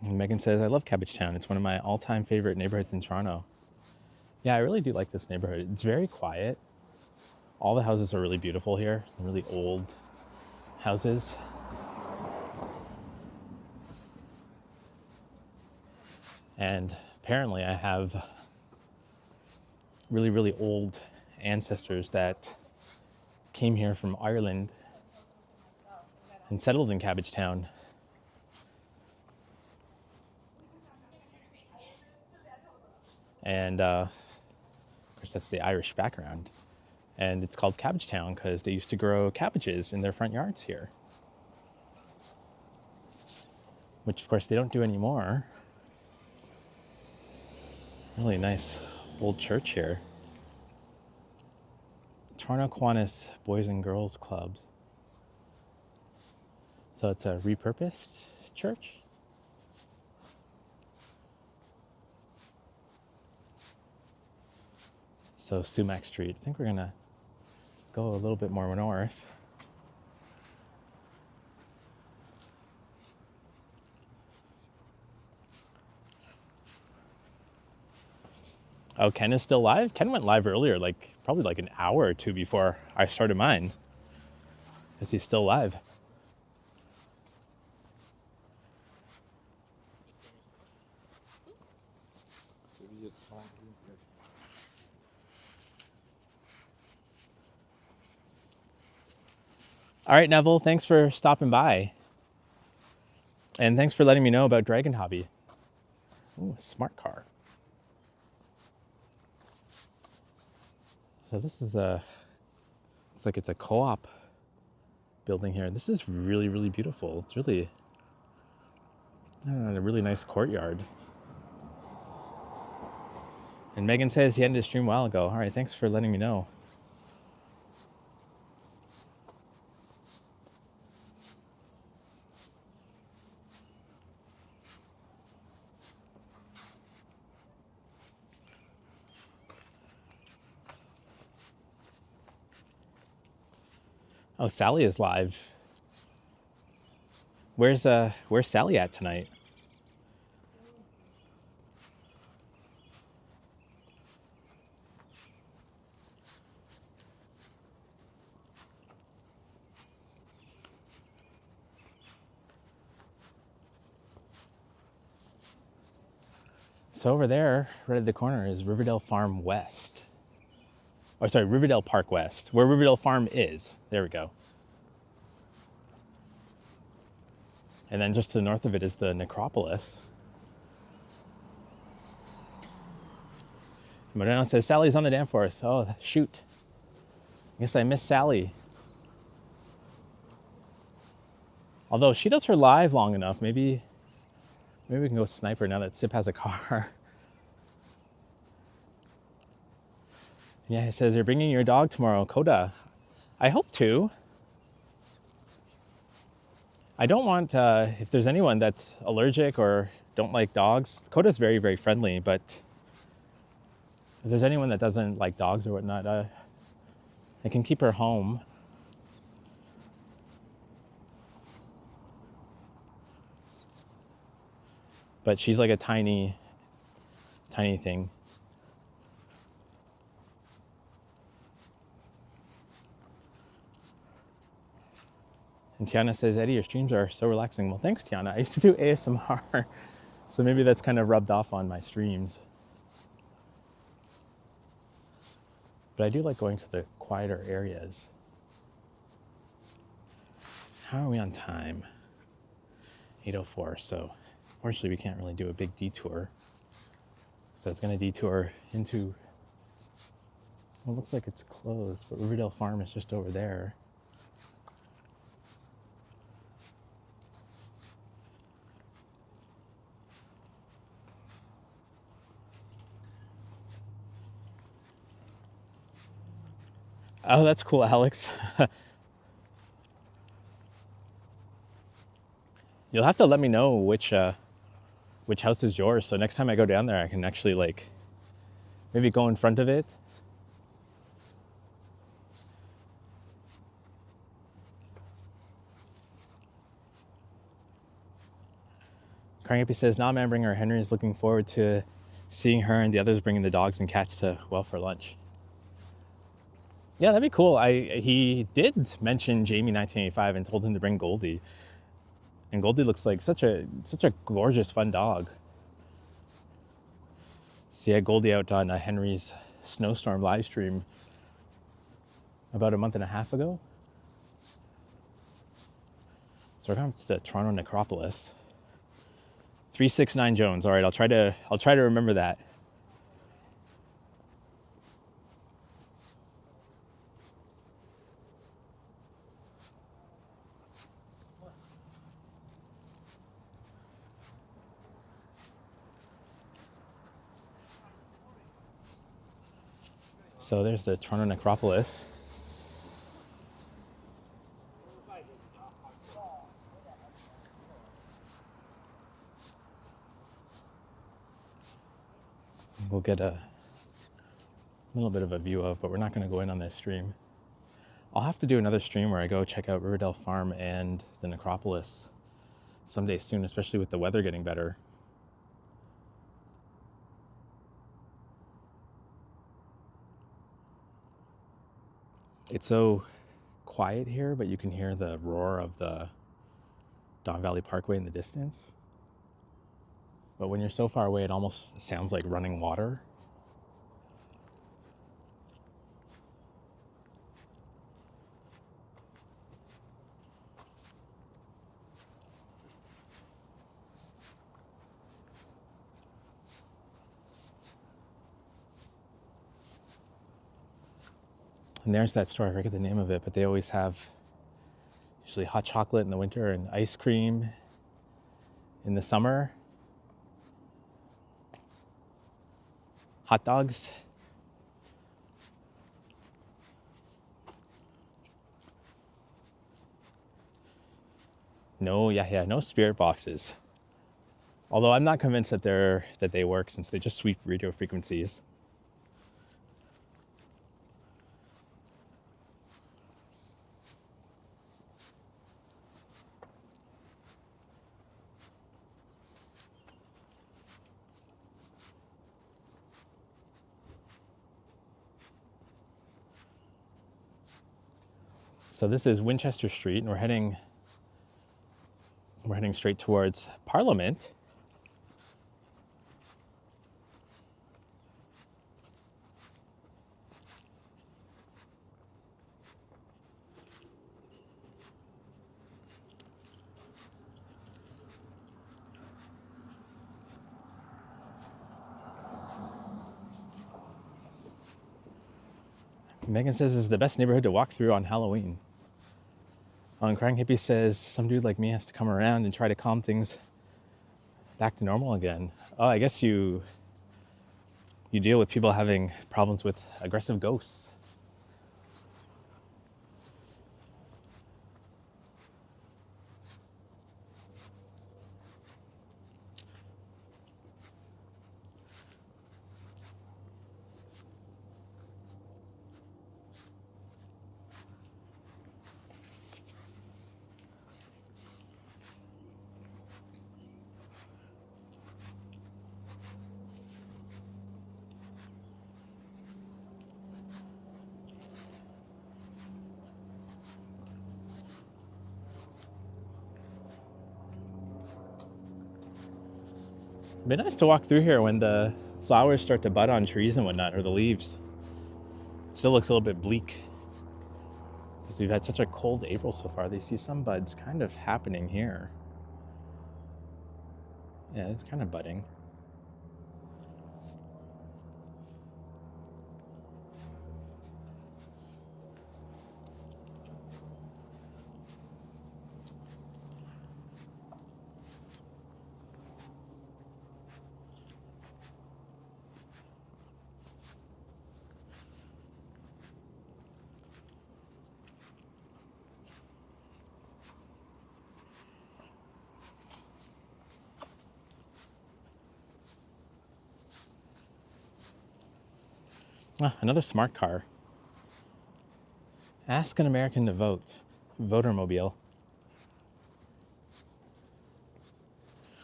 And Megan says, I love Cabbage Town. It's one of my all-time favorite neighborhoods in Toronto. Yeah, I really do like this neighborhood. It's very quiet. All the houses are really beautiful here. Really old houses. And apparently I have really, really old ancestors that came here from Ireland and settled in Cabbage Town. And of course, that's the Irish background. And it's called Cabbage Town because they used to grow cabbages in their front yards here, which of course they don't do anymore. Really nice old church here. Toronto Kiwanis Boys and Girls Clubs. So it's a repurposed church. So Sumac Street. I think we're gonna go a little bit more north. Oh, Ken is still live? Ken went live earlier, probably like an hour or two before I started mine. Is he still live? All right, Neville, thanks for stopping by. And thanks for letting me know about Dragon Hobby. Ooh, a smart car. So this is it's like it's a co-op building here. This is really, really beautiful. It's really, I don't know, a really nice courtyard. And Megan says he ended his stream a while ago. All right, thanks for letting me know. Oh, Sally is live. Where's Sally at tonight? So over there, right at the corner, is Riverdale Farm West. Oh, sorry, Riverdale Park West, where Riverdale Farm is. There we go. And then just to the north of it is the necropolis. Moreno says, Sally's on the Danforth. Oh, shoot. I guess I missed Sally. Although she does her live long enough, maybe we can go snipe her now that Sip has a car. Yeah, he says, you're bringing your dog tomorrow, Coda. I hope to. I don't want, if there's anyone that's allergic or don't like dogs, Coda's very, very friendly, but if there's anyone that doesn't like dogs or whatnot, I can keep her home. But she's like a tiny, tiny thing. And Tiana says, Eddie, your streams are so relaxing. Well, thanks, Tiana. I used to do ASMR, so maybe that's kind of rubbed off on my streams. But I do like going to the quieter areas. How are we on time? 8:04, so unfortunately we can't really do a big detour. So it's going to detour into, well, it looks like it's closed, but Riverdale Farm is just over there. Oh, that's cool, Alex. You'll have to let me know which house is yours, so next time I go down there I can actually like maybe go in front of it. Cranky says, nah man, bring her. Henry's looking forward to seeing her and the others bringing the dogs and cats to Well for lunch. Yeah, that'd be cool. He did mention Jamie 1985 and told him to bring Goldie. And Goldie looks like such a gorgeous, fun dog. So yeah, Goldie out on Henry's snowstorm live stream about a month and a half ago. So we're going to the Toronto Necropolis. 369 Jones. All right, I'll try to remember that. So there's the Toronto Necropolis. We'll get a little bit of a view of, but we're not going to go in on this stream. I'll have to do another stream where I go check out Riverdale Farm and the Necropolis someday soon, especially with the weather getting better. It's so quiet here, but you can hear the roar of the Don Valley Parkway in the distance. But when you're so far away, it almost sounds like running water. And there's that store, I forget the name of it, but they always have usually hot chocolate in the winter and ice cream in the summer. Hot dogs. No, yeah, no spirit boxes. Although I'm not convinced that they work since they just sweep radio frequencies. So this is Winchester Street, and we're heading straight towards Parliament. Megan says it's the best neighborhood to walk through on Halloween. And Crying Hippie says some dude like me has to come around and try to calm things back to normal again. Oh, I guess you deal with people having problems with aggressive ghosts. It'd be nice to walk through here when the flowers start to bud on trees and whatnot, or the leaves. It still looks a little bit bleak because we've had such a cold April so far. They see some buds kind of happening here. Yeah, it's kind of budding. Ah, another smart car. Ask an American to vote. Votermobile.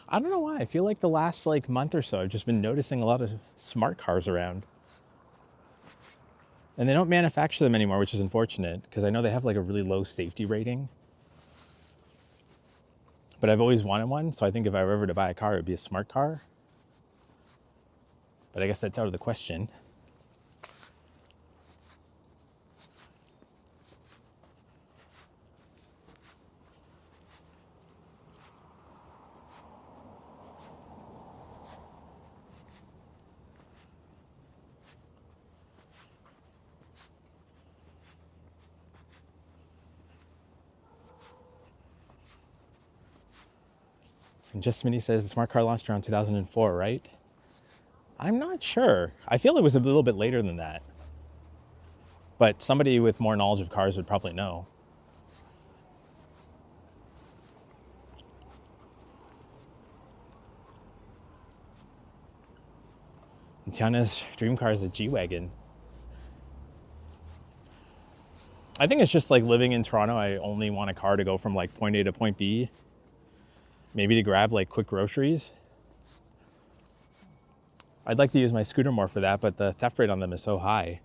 I don't know why. I feel like the last month or so I've just been noticing a lot of smart cars around. And they don't manufacture them anymore, which is unfortunate because I know they have a really low safety rating. But I've always wanted one, so I think if I were ever to buy a car, it would be a smart car. But I guess that's out of the question. And Just Mini says the smart car launched around 2004, right? I'm not sure. I feel it was a little bit later than that. But somebody with more knowledge of cars would probably know. And Tiana's dream car is a G-Wagon. I think it's just living in Toronto, I only want a car to go from point A to point B. Maybe to grab quick groceries. I'd like to use my scooter more for that, but the theft rate on them is so high.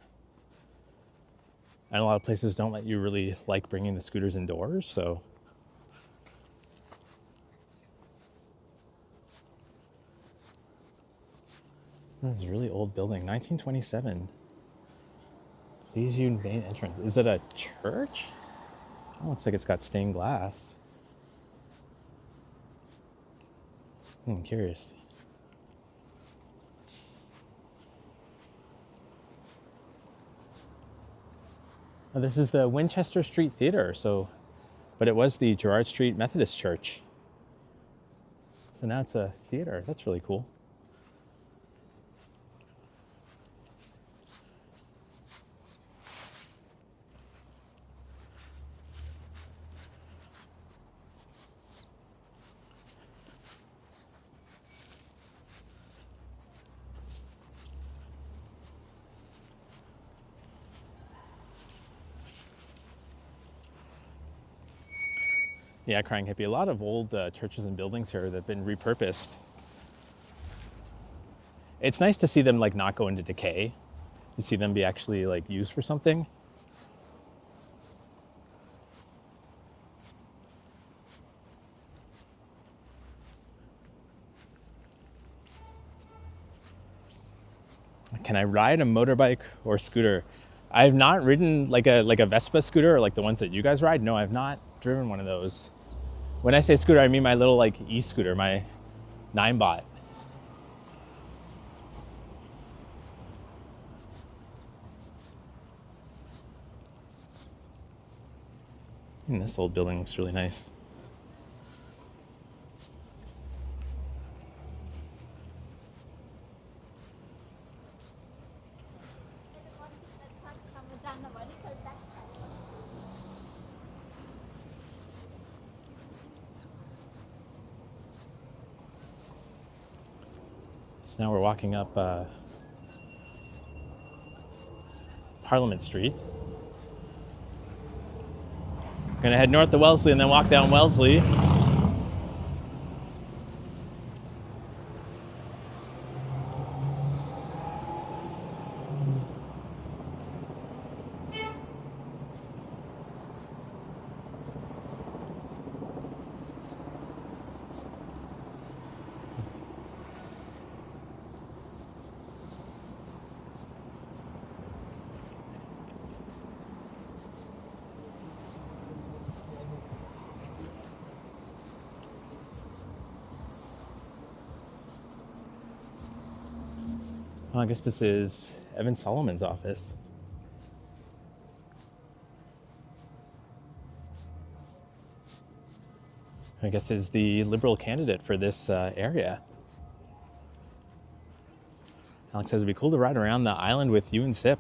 And a lot of places don't let you really bringing the scooters indoors, so. This is a really old building, 1927. Please use main entrance. Is it a church? Oh, looks like it's got stained glass. I'm curious. This is the Winchester Street Theater, but it was the Gerrard Street Methodist Church. So now it's a theater. That's really cool. Yeah, Crying Hippie. A lot of old churches and buildings here that have been repurposed. It's nice to see them like not go into decay, to see them be actually like used for something. Can I ride a motorbike or scooter? I have not ridden like a Vespa scooter or like the ones that you guys ride. No, I've not driven one of those. When I say scooter, I mean my little like e-scooter, my 9-bot. And this old building looks really nice. So now we're walking up Parliament Street. We're gonna head north to Wellesley and then walk down Wellesley. Well, I guess this is Evan Solomon's office. I guess is the Liberal candidate for this area. Alex says it'd be cool to ride around the island with you and Sip.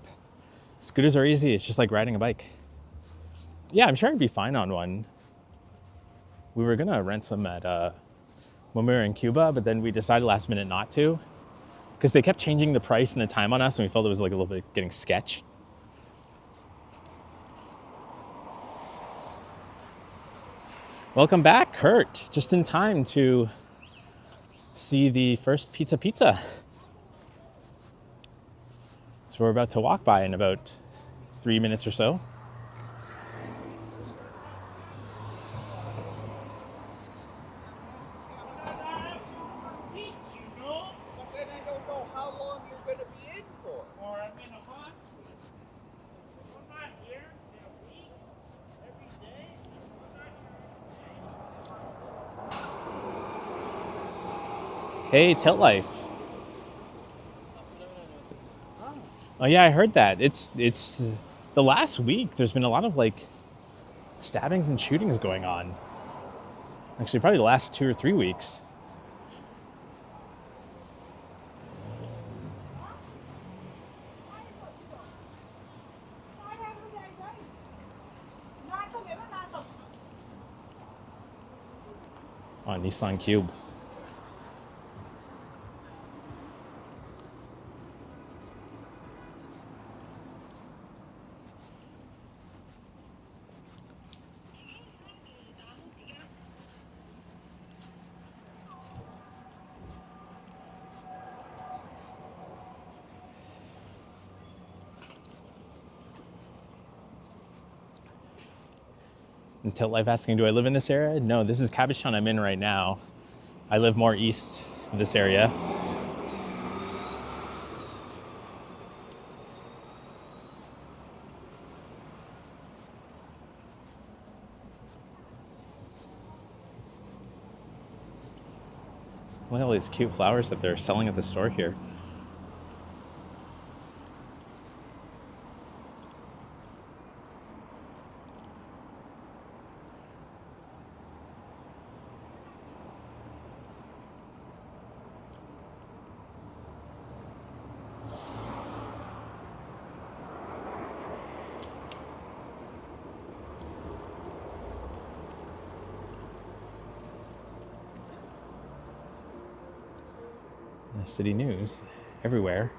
Scooters are easy. It's just like riding a bike. Yeah, I'm sure I'd be fine on one. We were gonna rent some at when we were in Cuba, but then we decided last minute not to, because they kept changing the price and the time on us, and we felt it was like a little bit getting sketch. Welcome back, Kurt. Just in time to see the first pizza. So we're about to walk by in about 3 minutes or so. Hey, Tilt Life. Oh yeah, I heard that. It's the last week. There's been a lot of like stabbings and shootings going on. Actually, probably the last 2 or 3 weeks. Oh, Nissan Cube. And Tilt Life asking, do I live in this area? No, this is Cabbage Town I'm in right now. I live more east of this area. Look at all these cute flowers that they're selling at the store here. city news everywhere.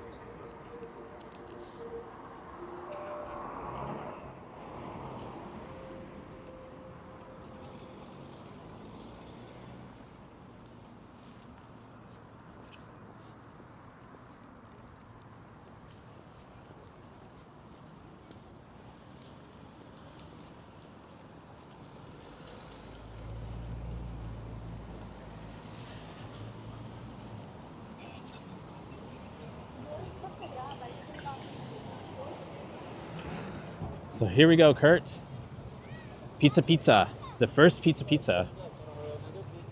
So here we go, Kurt. Pizza. The first pizza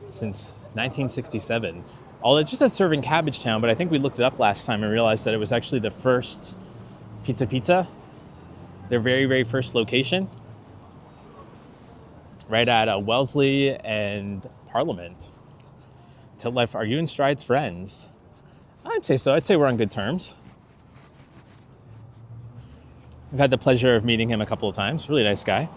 since 1967. Although it just says serving Cabbage Town, but I think we looked it up last time and realized that it was actually the first pizza, their very, very first location, right at Wellesley and Parliament. Till life, are you and Stride's friends? I'd say so. I'd say we're on good terms. I've had the pleasure of meeting him a couple of times. Really nice guy.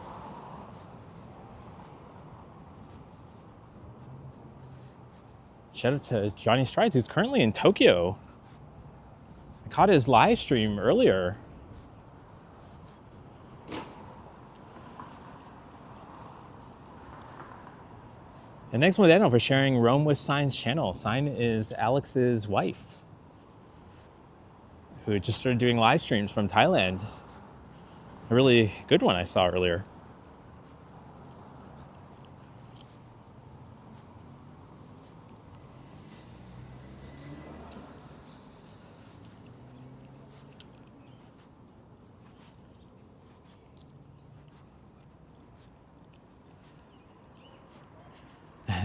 Shout out to Johnny Strides, who's currently in Tokyo. I caught his live stream earlier. And thanks, Modeno, for sharing Rome with Sign's channel. Sign is Alex's wife, who just started doing live streams from Thailand. A really good one I saw earlier.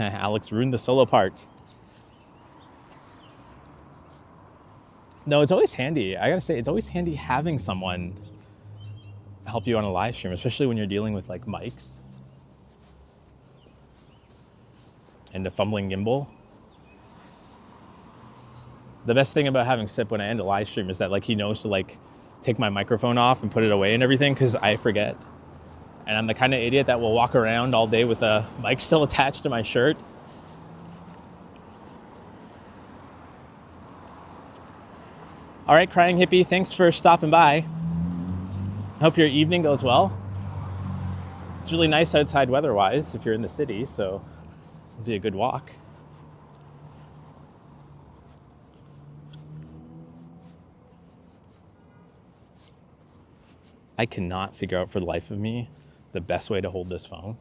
Alex ruined the solo part. No, it's always handy. I gotta say, it's always handy having someone help you on a live stream, especially when you're dealing with like mics and a fumbling gimbal. The best thing about having Sip when I end a live stream is that like he knows to like take my microphone off and put it away and everything, because I forget. And I'm the kind of idiot that will walk around all day with a mic still attached to my shirt. All right, Crying Hippie, thanks for stopping by. I hope your evening goes well. It's really nice outside weather-wise if you're in the city, so it'll be a good walk. I cannot figure out for the life of me the best way to hold this phone.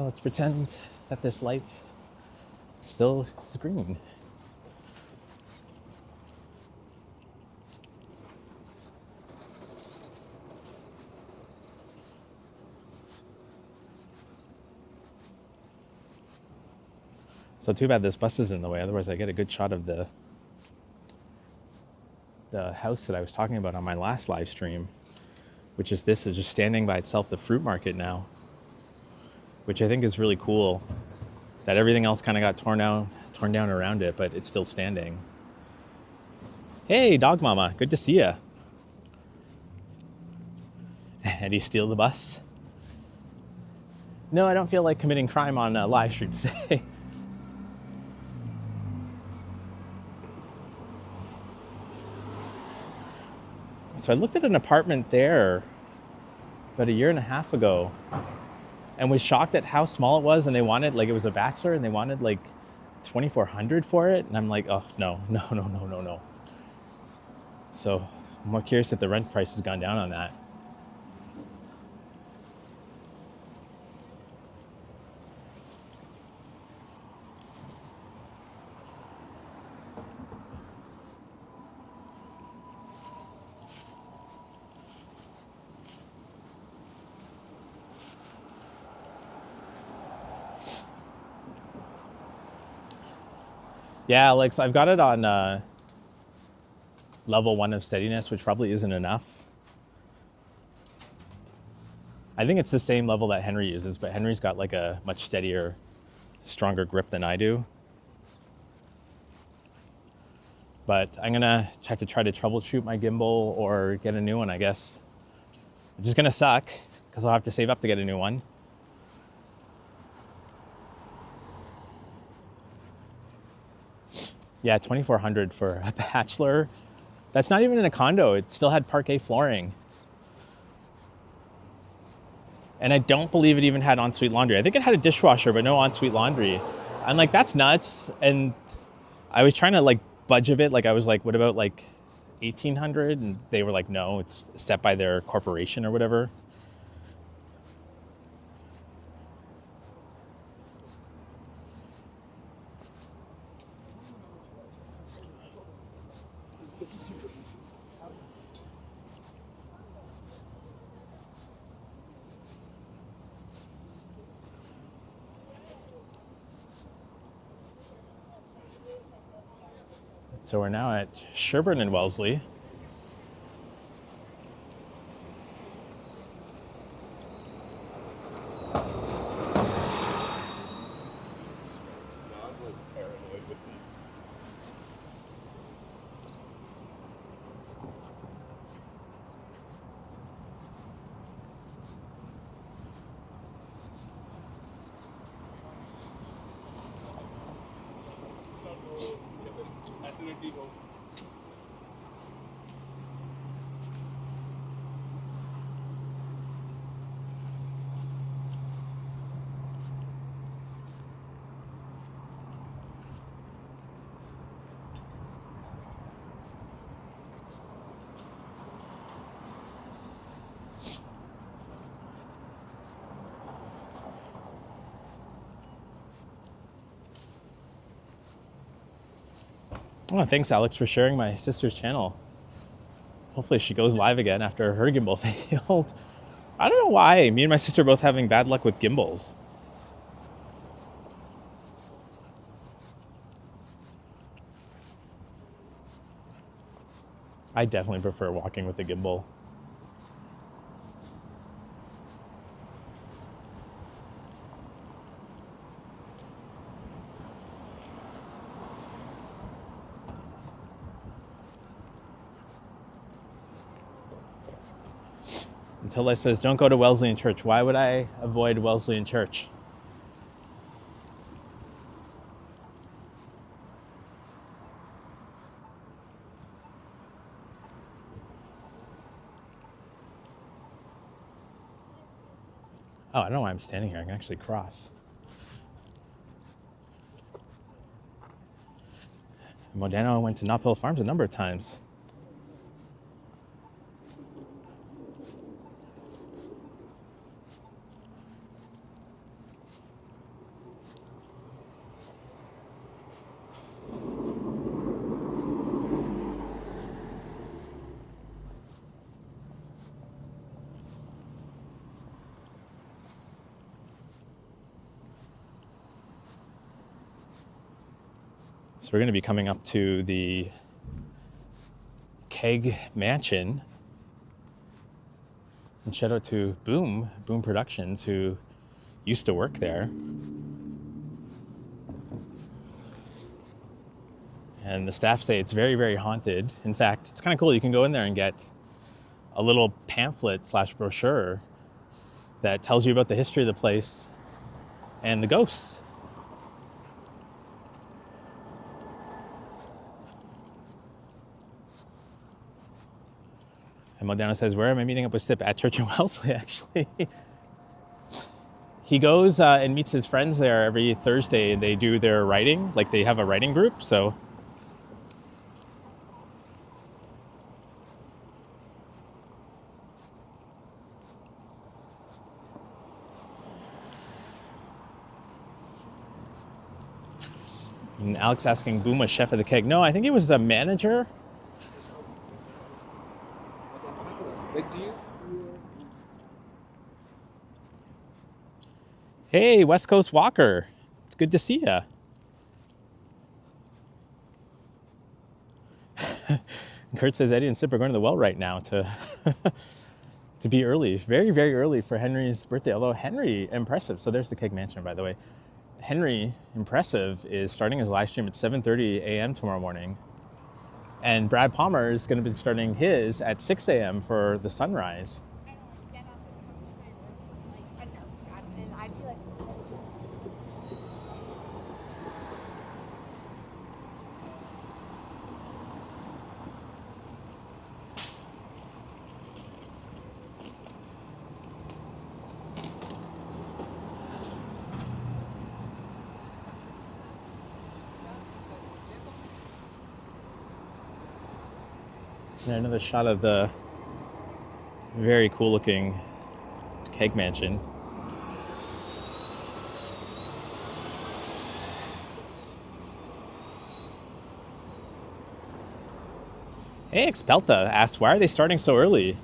Let's pretend that this light still is green. So too bad this bus is in the way, otherwise I get a good shot of the house that I was talking about on my last live stream, which is this, is just standing by itself, the fruit market now, which I think is really cool, that everything else kind of got torn down around it, but it's still standing. Hey, dog mama, good to see ya. And he steal the bus? No, I don't feel like committing crime on a live stream today. So I looked at an apartment there about a year and a half ago and was shocked at how small it was, and they wanted, like, it was a bachelor and they wanted like $2,400 for it, and I'm like, oh no. So I'm more curious if the rent price has gone down on that. Yeah, Alex, I've got it on level 1 of steadiness, which probably isn't enough. I think it's the same level that Henry uses, but Henry's got like a much steadier, stronger grip than I do. But I'm gonna have to try to troubleshoot my gimbal or get a new one, I guess. Which is gonna suck, because I'll have to save up to get a new one. Yeah, 2,400 for a bachelor. That's not even in a condo. It still had parquet flooring. And I don't believe it even had ensuite laundry. I think it had a dishwasher, but no ensuite laundry. I'm like, that's nuts. And I was trying to like budge a bit. Like I was like, what about like 1,800? And they were like, no, it's set by their corporation or whatever. So we're now at Sherburne and Wellesley. Oh, thanks, Alex, for sharing my sister's channel. Hopefully she goes live again after her gimbal failed. I don't know why. Me and my sister are both having bad luck with gimbals. I definitely prefer walking with a gimbal. Until says, don't go to Wesleyan Church. Why would I avoid Wesleyan Church? Oh, I don't know why I'm standing here. I can actually cross. Modano went to Knop Hill Farms a number of times. So we're going to be coming up to the Keg Mansion. And shout out to Boom Productions, who used to work there. And the staff say it's very, very haunted. In fact, it's kind of cool. You can go in there and get a little pamphlet / brochure that tells you about the history of the place and the ghosts. And Modano says, where am I meeting up with Sip? At Church in Wellesley, actually. He goes and meets his friends there every Thursday, and they do their writing. Like, they have a writing group, so... And Alex asking, Boom was chef of the Keg. No, I think he was the manager. Hey, West Coast Walker. It's good to see ya. Kurt says Eddie and Sip are going to the well right now to to be early, very, very early for Henry's birthday. Although Henry, impressive. So there's the Keg Mansion, by the way. Henry, impressive, is starting his live stream at 7:30 a.m. tomorrow morning. And Brad Palmer is going to be starting his at 6 a.m. for the sunrise. And another shot of the very cool looking Keg Mansion. Hey, Expelta asks, why are they starting so early?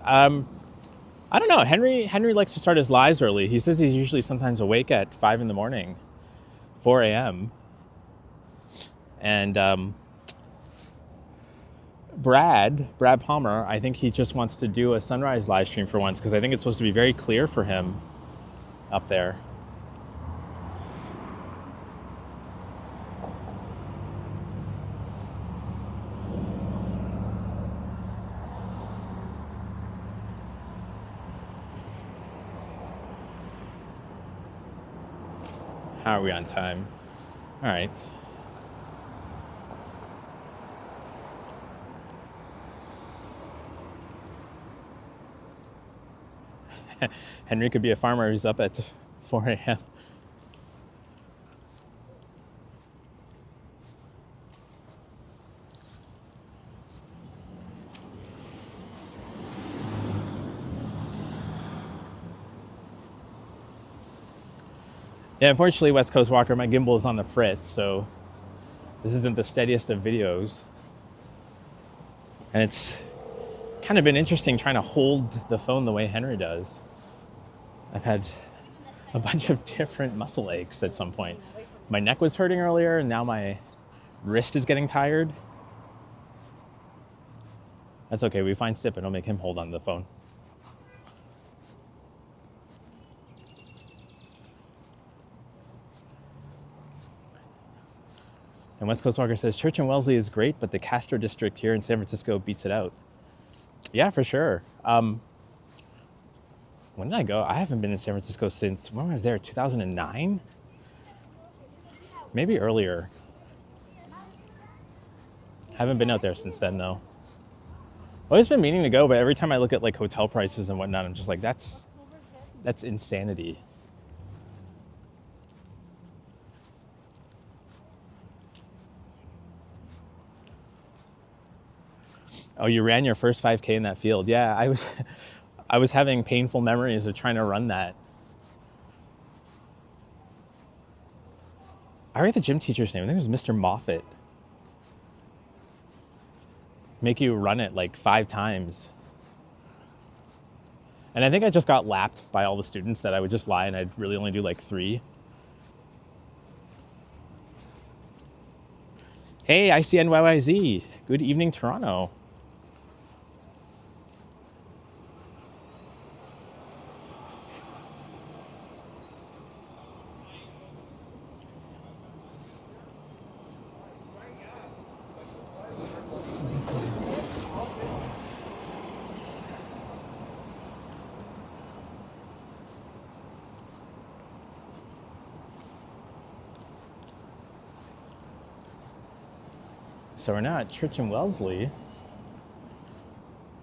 I don't know. Henry likes to start his lives early. He says he's usually sometimes awake at 5 in the morning, 4 a.m. And Brad Palmer, I think he just wants to do a sunrise live stream for once because I think it's supposed to be very clear for him up there. How are we on time? All right. Henry could be a farmer who's up at 4 a.m. Yeah, unfortunately, West Coast Walker, my gimbal is on the fritz, so this isn't the steadiest of videos. And it's kind of been interesting trying to hold the phone the way Henry does. I've had a bunch of different muscle aches at some point. My neck was hurting earlier, and now my wrist is getting tired. That's okay, we find Sip and I'll make him hold on to the phone. And West Coast Walker says, Church and Wellesley is great, but the Castro district here in San Francisco beats it out. Yeah, for sure. When did I go? I haven't been in San Francisco since, when was I there, 2009? Maybe earlier. Haven't been out there since then, though. Always been meaning to go, but every time I look at like hotel prices and whatnot, I'm just like, that's insanity. Oh, you ran your first 5K in that field. Yeah, I was having painful memories of trying to run that. I forget the gym teacher's name. I think it was Mr. Moffat. Make you run it like 5 times. And I think I just got lapped by all the students that I would just lie and I'd really only do like 3. Hey, ICNYYZ. Good evening, Toronto. So we're now at Church and Wellesley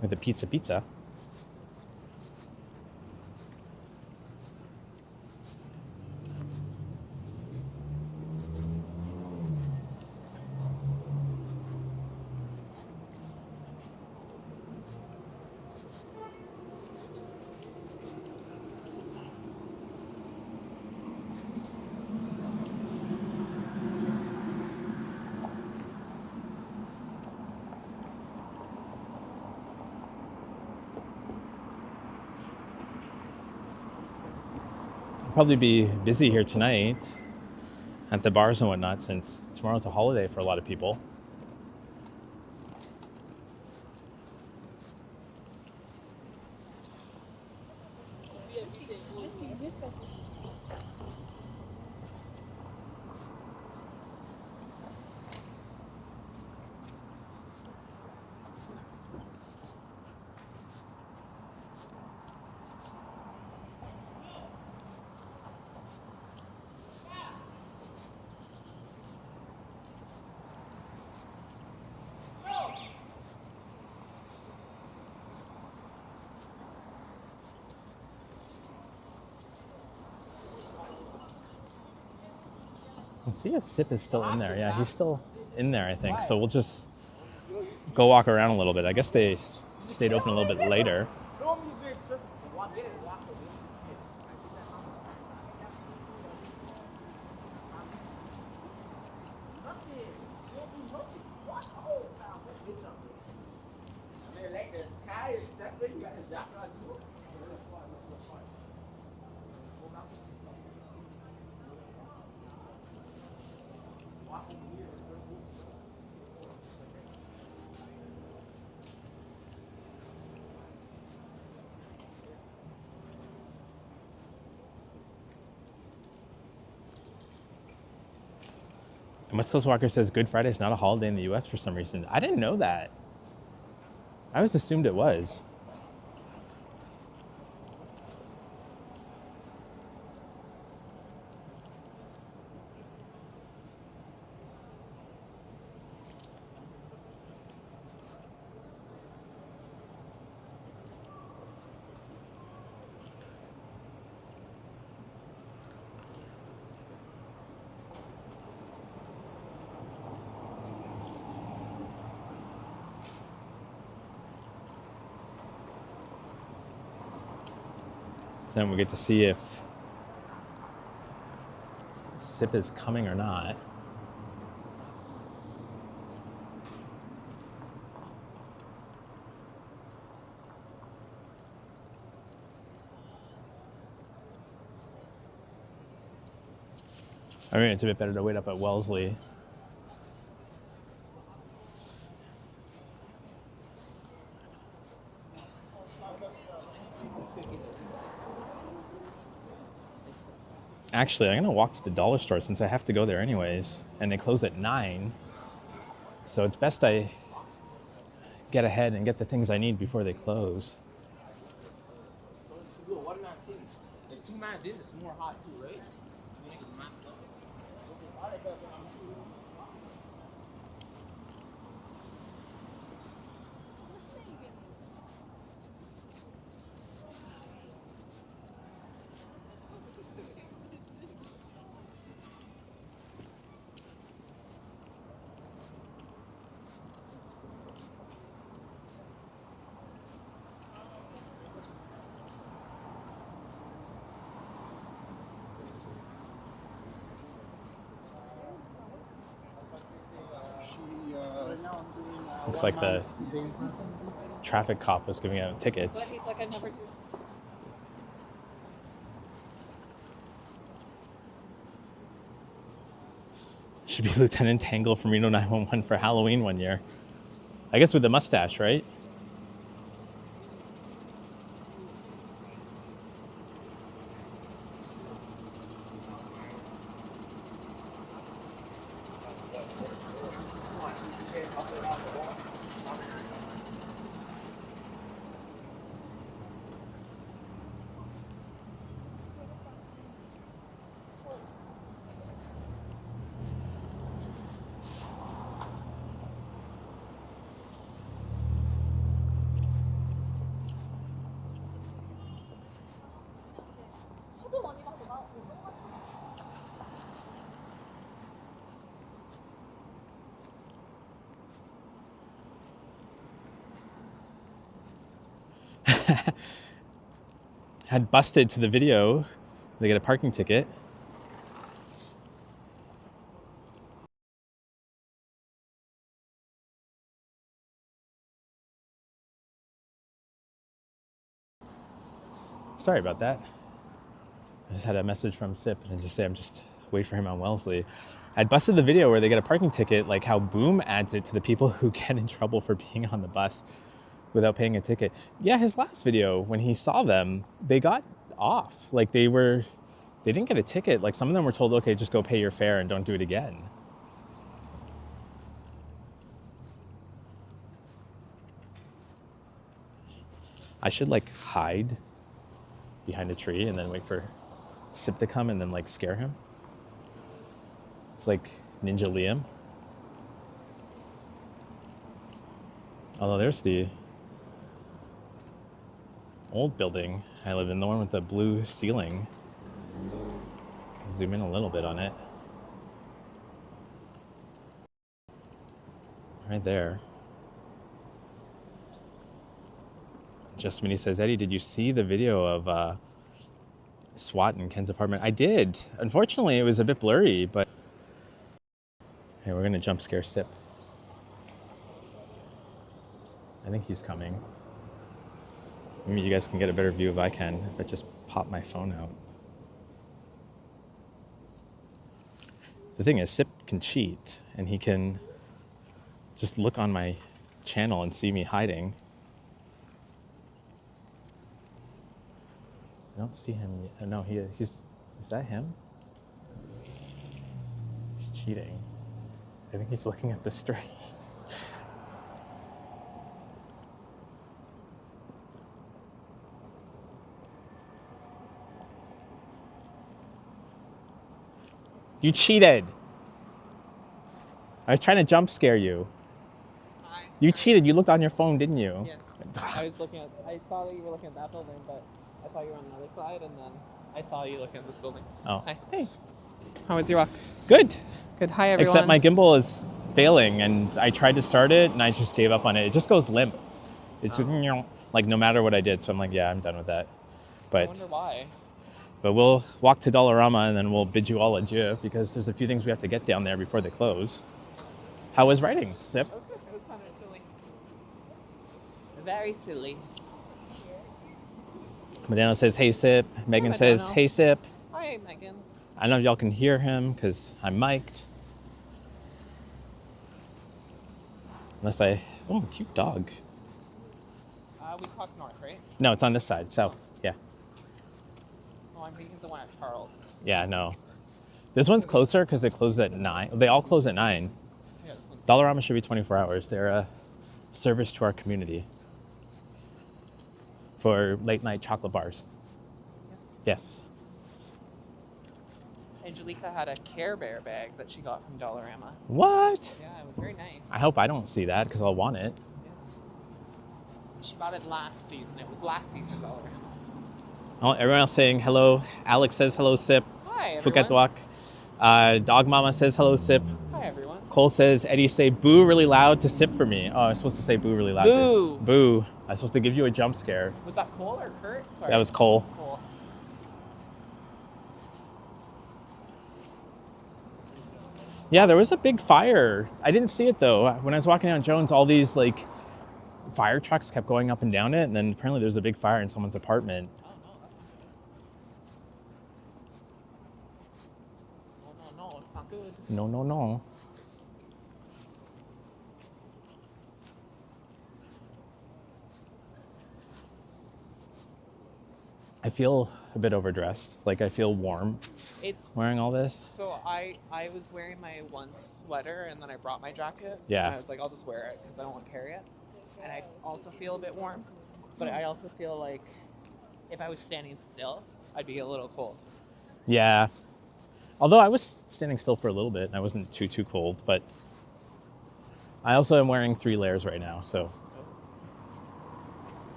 with the pizza. Probably be busy here tonight at the bars and whatnot since tomorrow's a holiday for a lot of people. Let's see if Sip is still in there. Yeah, he's still in there, I think. So we'll just go walk around a little bit. I guess they stayed open a little bit later. And West Coast Walker says Good Friday is not a holiday in the U.S. for some reason. I didn't know that. I always assumed it was. So then we get to see if Sip is coming or not. I mean, it's a bit better to wait up at Wellesley. Actually, I'm going to walk to the dollar store since I have to go there anyways. And they close at 9. So it's best I get ahead and get the things I need before they close. Looks like the traffic cop was giving out tickets. But he's like, I never do. Should be Lieutenant Tangle from Reno 911 for Halloween one year. I guess with the mustache, right? Had busted to the video. They get a parking ticket. Sorry about that. I just had a message from Sip and I just say I'm just wait for him on Wellesley. I'd busted the video where they get a parking ticket, like how Boom adds it to the people who get in trouble for being on the bus without paying a ticket. Yeah, his last video, when he saw them, they got off. Like they didn't get a ticket. Like some of them were told, okay, just go pay your fare and don't do it again. I should like hide behind a tree and then wait for Sip to come and then like scare him. It's like Ninja Liam. Although there's the old building I live in, the one with the blue ceiling. Zoom in a little bit on it. Right there. Just Minnie says, Eddie, did you see the video of SWAT in Ken's apartment? I did. Unfortunately, it was a bit blurry, but... Hey, we're gonna jump scare Sip. I think he's coming. Maybe you guys can get a better view if I can, if I just pop my phone out. The thing is, Sip can cheat, and he can just look on my channel and see me hiding. I don't see him yet. No, he's... Is that him? He's cheating. I think he's looking at the street. You cheated. I was trying to jump scare you. Hi. You cheated. You looked on your phone, didn't you? Yes. I saw that you were looking at that building, but I thought you were on the other side, and then I saw you looking at this building. Oh. Hi. Hey. How was your walk? Good. Good. Hi, everyone. Except my gimbal is failing, and I tried to start it, and I just gave up on it. It just goes limp. It's like no matter what I did. So I'm like, yeah, I'm done with that. But I wonder why. But we'll walk to Dollarama, and then we'll bid you all adieu, because there's a few things we have to get down there before they close. How was writing, Sip? It was good. It was fun and silly. Very silly. Medano says, hey, Sip. Megan says, hey, Sip. Hi, Megan. I don't know if y'all can hear him because I'm mic'd. Unless oh, cute dog. We crossed north, right? No, it's on this side, south. Yeah. Oh, I'm thinking the one at Charles. Yeah, no. This one's closer because it closed at 9. They all close at 9. Yeah, this one's... Dollarama should be 24 hours. They're a service to our community for late night chocolate bars. Yes. Yes. Angelica had a Care Bear bag that she got from Dollarama. What? Yeah, it was very nice. I hope I don't see that because I'll want it. Yeah. She bought it last season. It was last season Dollarama. Oh, everyone else saying hello. Alex says hello, Sip. Hi, everyone. Phuket Dog Mama says hello, Sip. Hi, everyone. Cole says, Eddie, say boo really loud to Sip for me. Oh, I was supposed to say boo really loud. Boo. Boo. I was supposed to give you a jump scare. Was that Cole or Kurt? Sorry. That was Cole. Cole. Yeah, there was a big fire. I didn't see it though. When I was walking down Jones, all these like fire trucks kept going up and down it, and then apparently there was a big fire in someone's apartment. Oh, no, that's not good. No, it's not good. No, no, no. I feel a bit overdressed. Like I feel warm wearing all this. So I was wearing my one sweater, and then I brought my jacket. Yeah. And I was like, I'll just wear it because I don't want to carry it. And I also feel a bit warm, but I also feel like if I was standing still, I'd be a little cold. Yeah. Although I was standing still for a little bit and I wasn't too cold, but I also am wearing 3 layers right now, so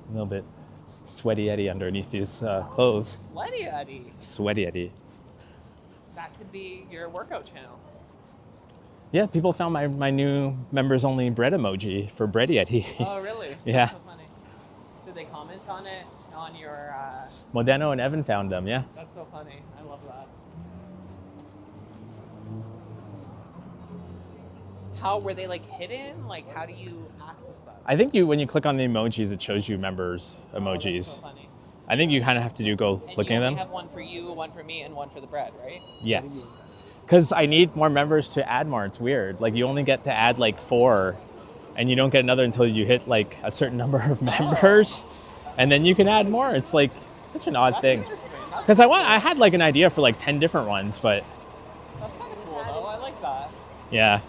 a little bit sweaty Eddie underneath these clothes. Sweaty Eddie. Sweaty Eddie. That could be your workout channel. Yeah, people found my new members only bread emoji for Bready Eddie. Oh, really? Yeah. That's so funny. Did they comment on it on your... Modeno and Evan found them, yeah. That's so funny. I love that. How were they like hidden? Like, how do you access that? I think when you click on the emojis, it shows you members emojis. That's so funny. I think you kind of have to go And looking at them. You have one for you, one for me, and one for the bread, right? Yes. Because I need more members to add more. It's weird. Like you only get to add like 4 and you don't get another until you hit like a certain number of members and then you can add more. It's like Such an odd That's thing. interesting. That's Because I had like an idea for like 10 different ones, but kind of cool though. I like that. yeah.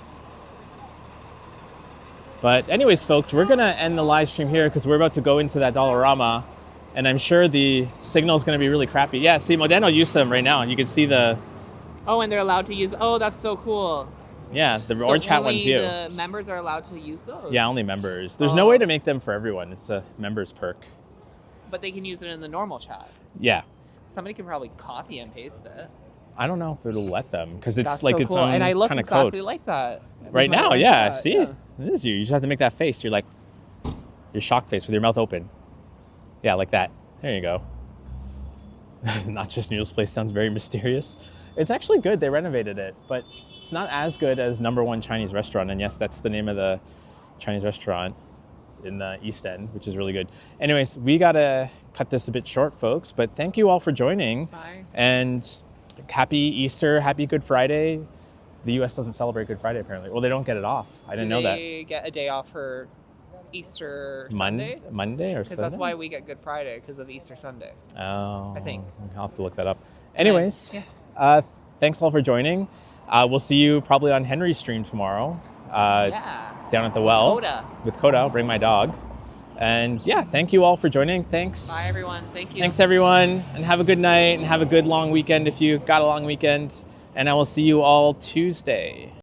But anyways, folks, we're going to end the live stream here because we're about to go into that Dollarama. And I'm sure the signal is going to be really crappy. Yeah, see, Modeno used them right now. You can see the... Oh, and they're allowed to use... Oh, that's so cool. Yeah, the orange hat one's you. The members are allowed to use those? Yeah, only members. There's no way to make them for everyone. It's a members perk. But they can use it in the normal chat. Yeah. Somebody can probably copy and paste it. I don't know if it'll let them because it's That's like so its cool. own And I look kind of exactly code. like that. Right now, yeah. Chat. See? Yeah. It is you. You just have to make that face. You're like, your shock face with your mouth open. Yeah, like that. There you go. Not Just Noodles Place sounds very mysterious. It's actually good. They renovated it, but it's not as good as #1 Chinese restaurant. And yes, that's the name of the Chinese restaurant in the East End, which is really good. Anyways, we got to cut this a bit short, folks, but thank you all for joining. Bye. And happy Easter, happy Good Friday. The U.S. doesn't celebrate Good Friday, apparently. Well, they don't get it off. I didn't know that. Do they get a day off for Easter Sunday? Monday or Because Sunday? that's why we get Good Friday, because of Easter Sunday. Oh, I think. I'll have to look that up. Anyways, Yeah. Thanks all for joining. We'll see you probably on Henry's stream tomorrow. Yeah. Down at the well. Coda. With Coda. I'll bring my dog. And yeah, thank you all for joining. Thanks. Bye, everyone. Thank you. Thanks, everyone. And have a good night and have a good long weekend if you got a long weekend. And I will see you all Tuesday.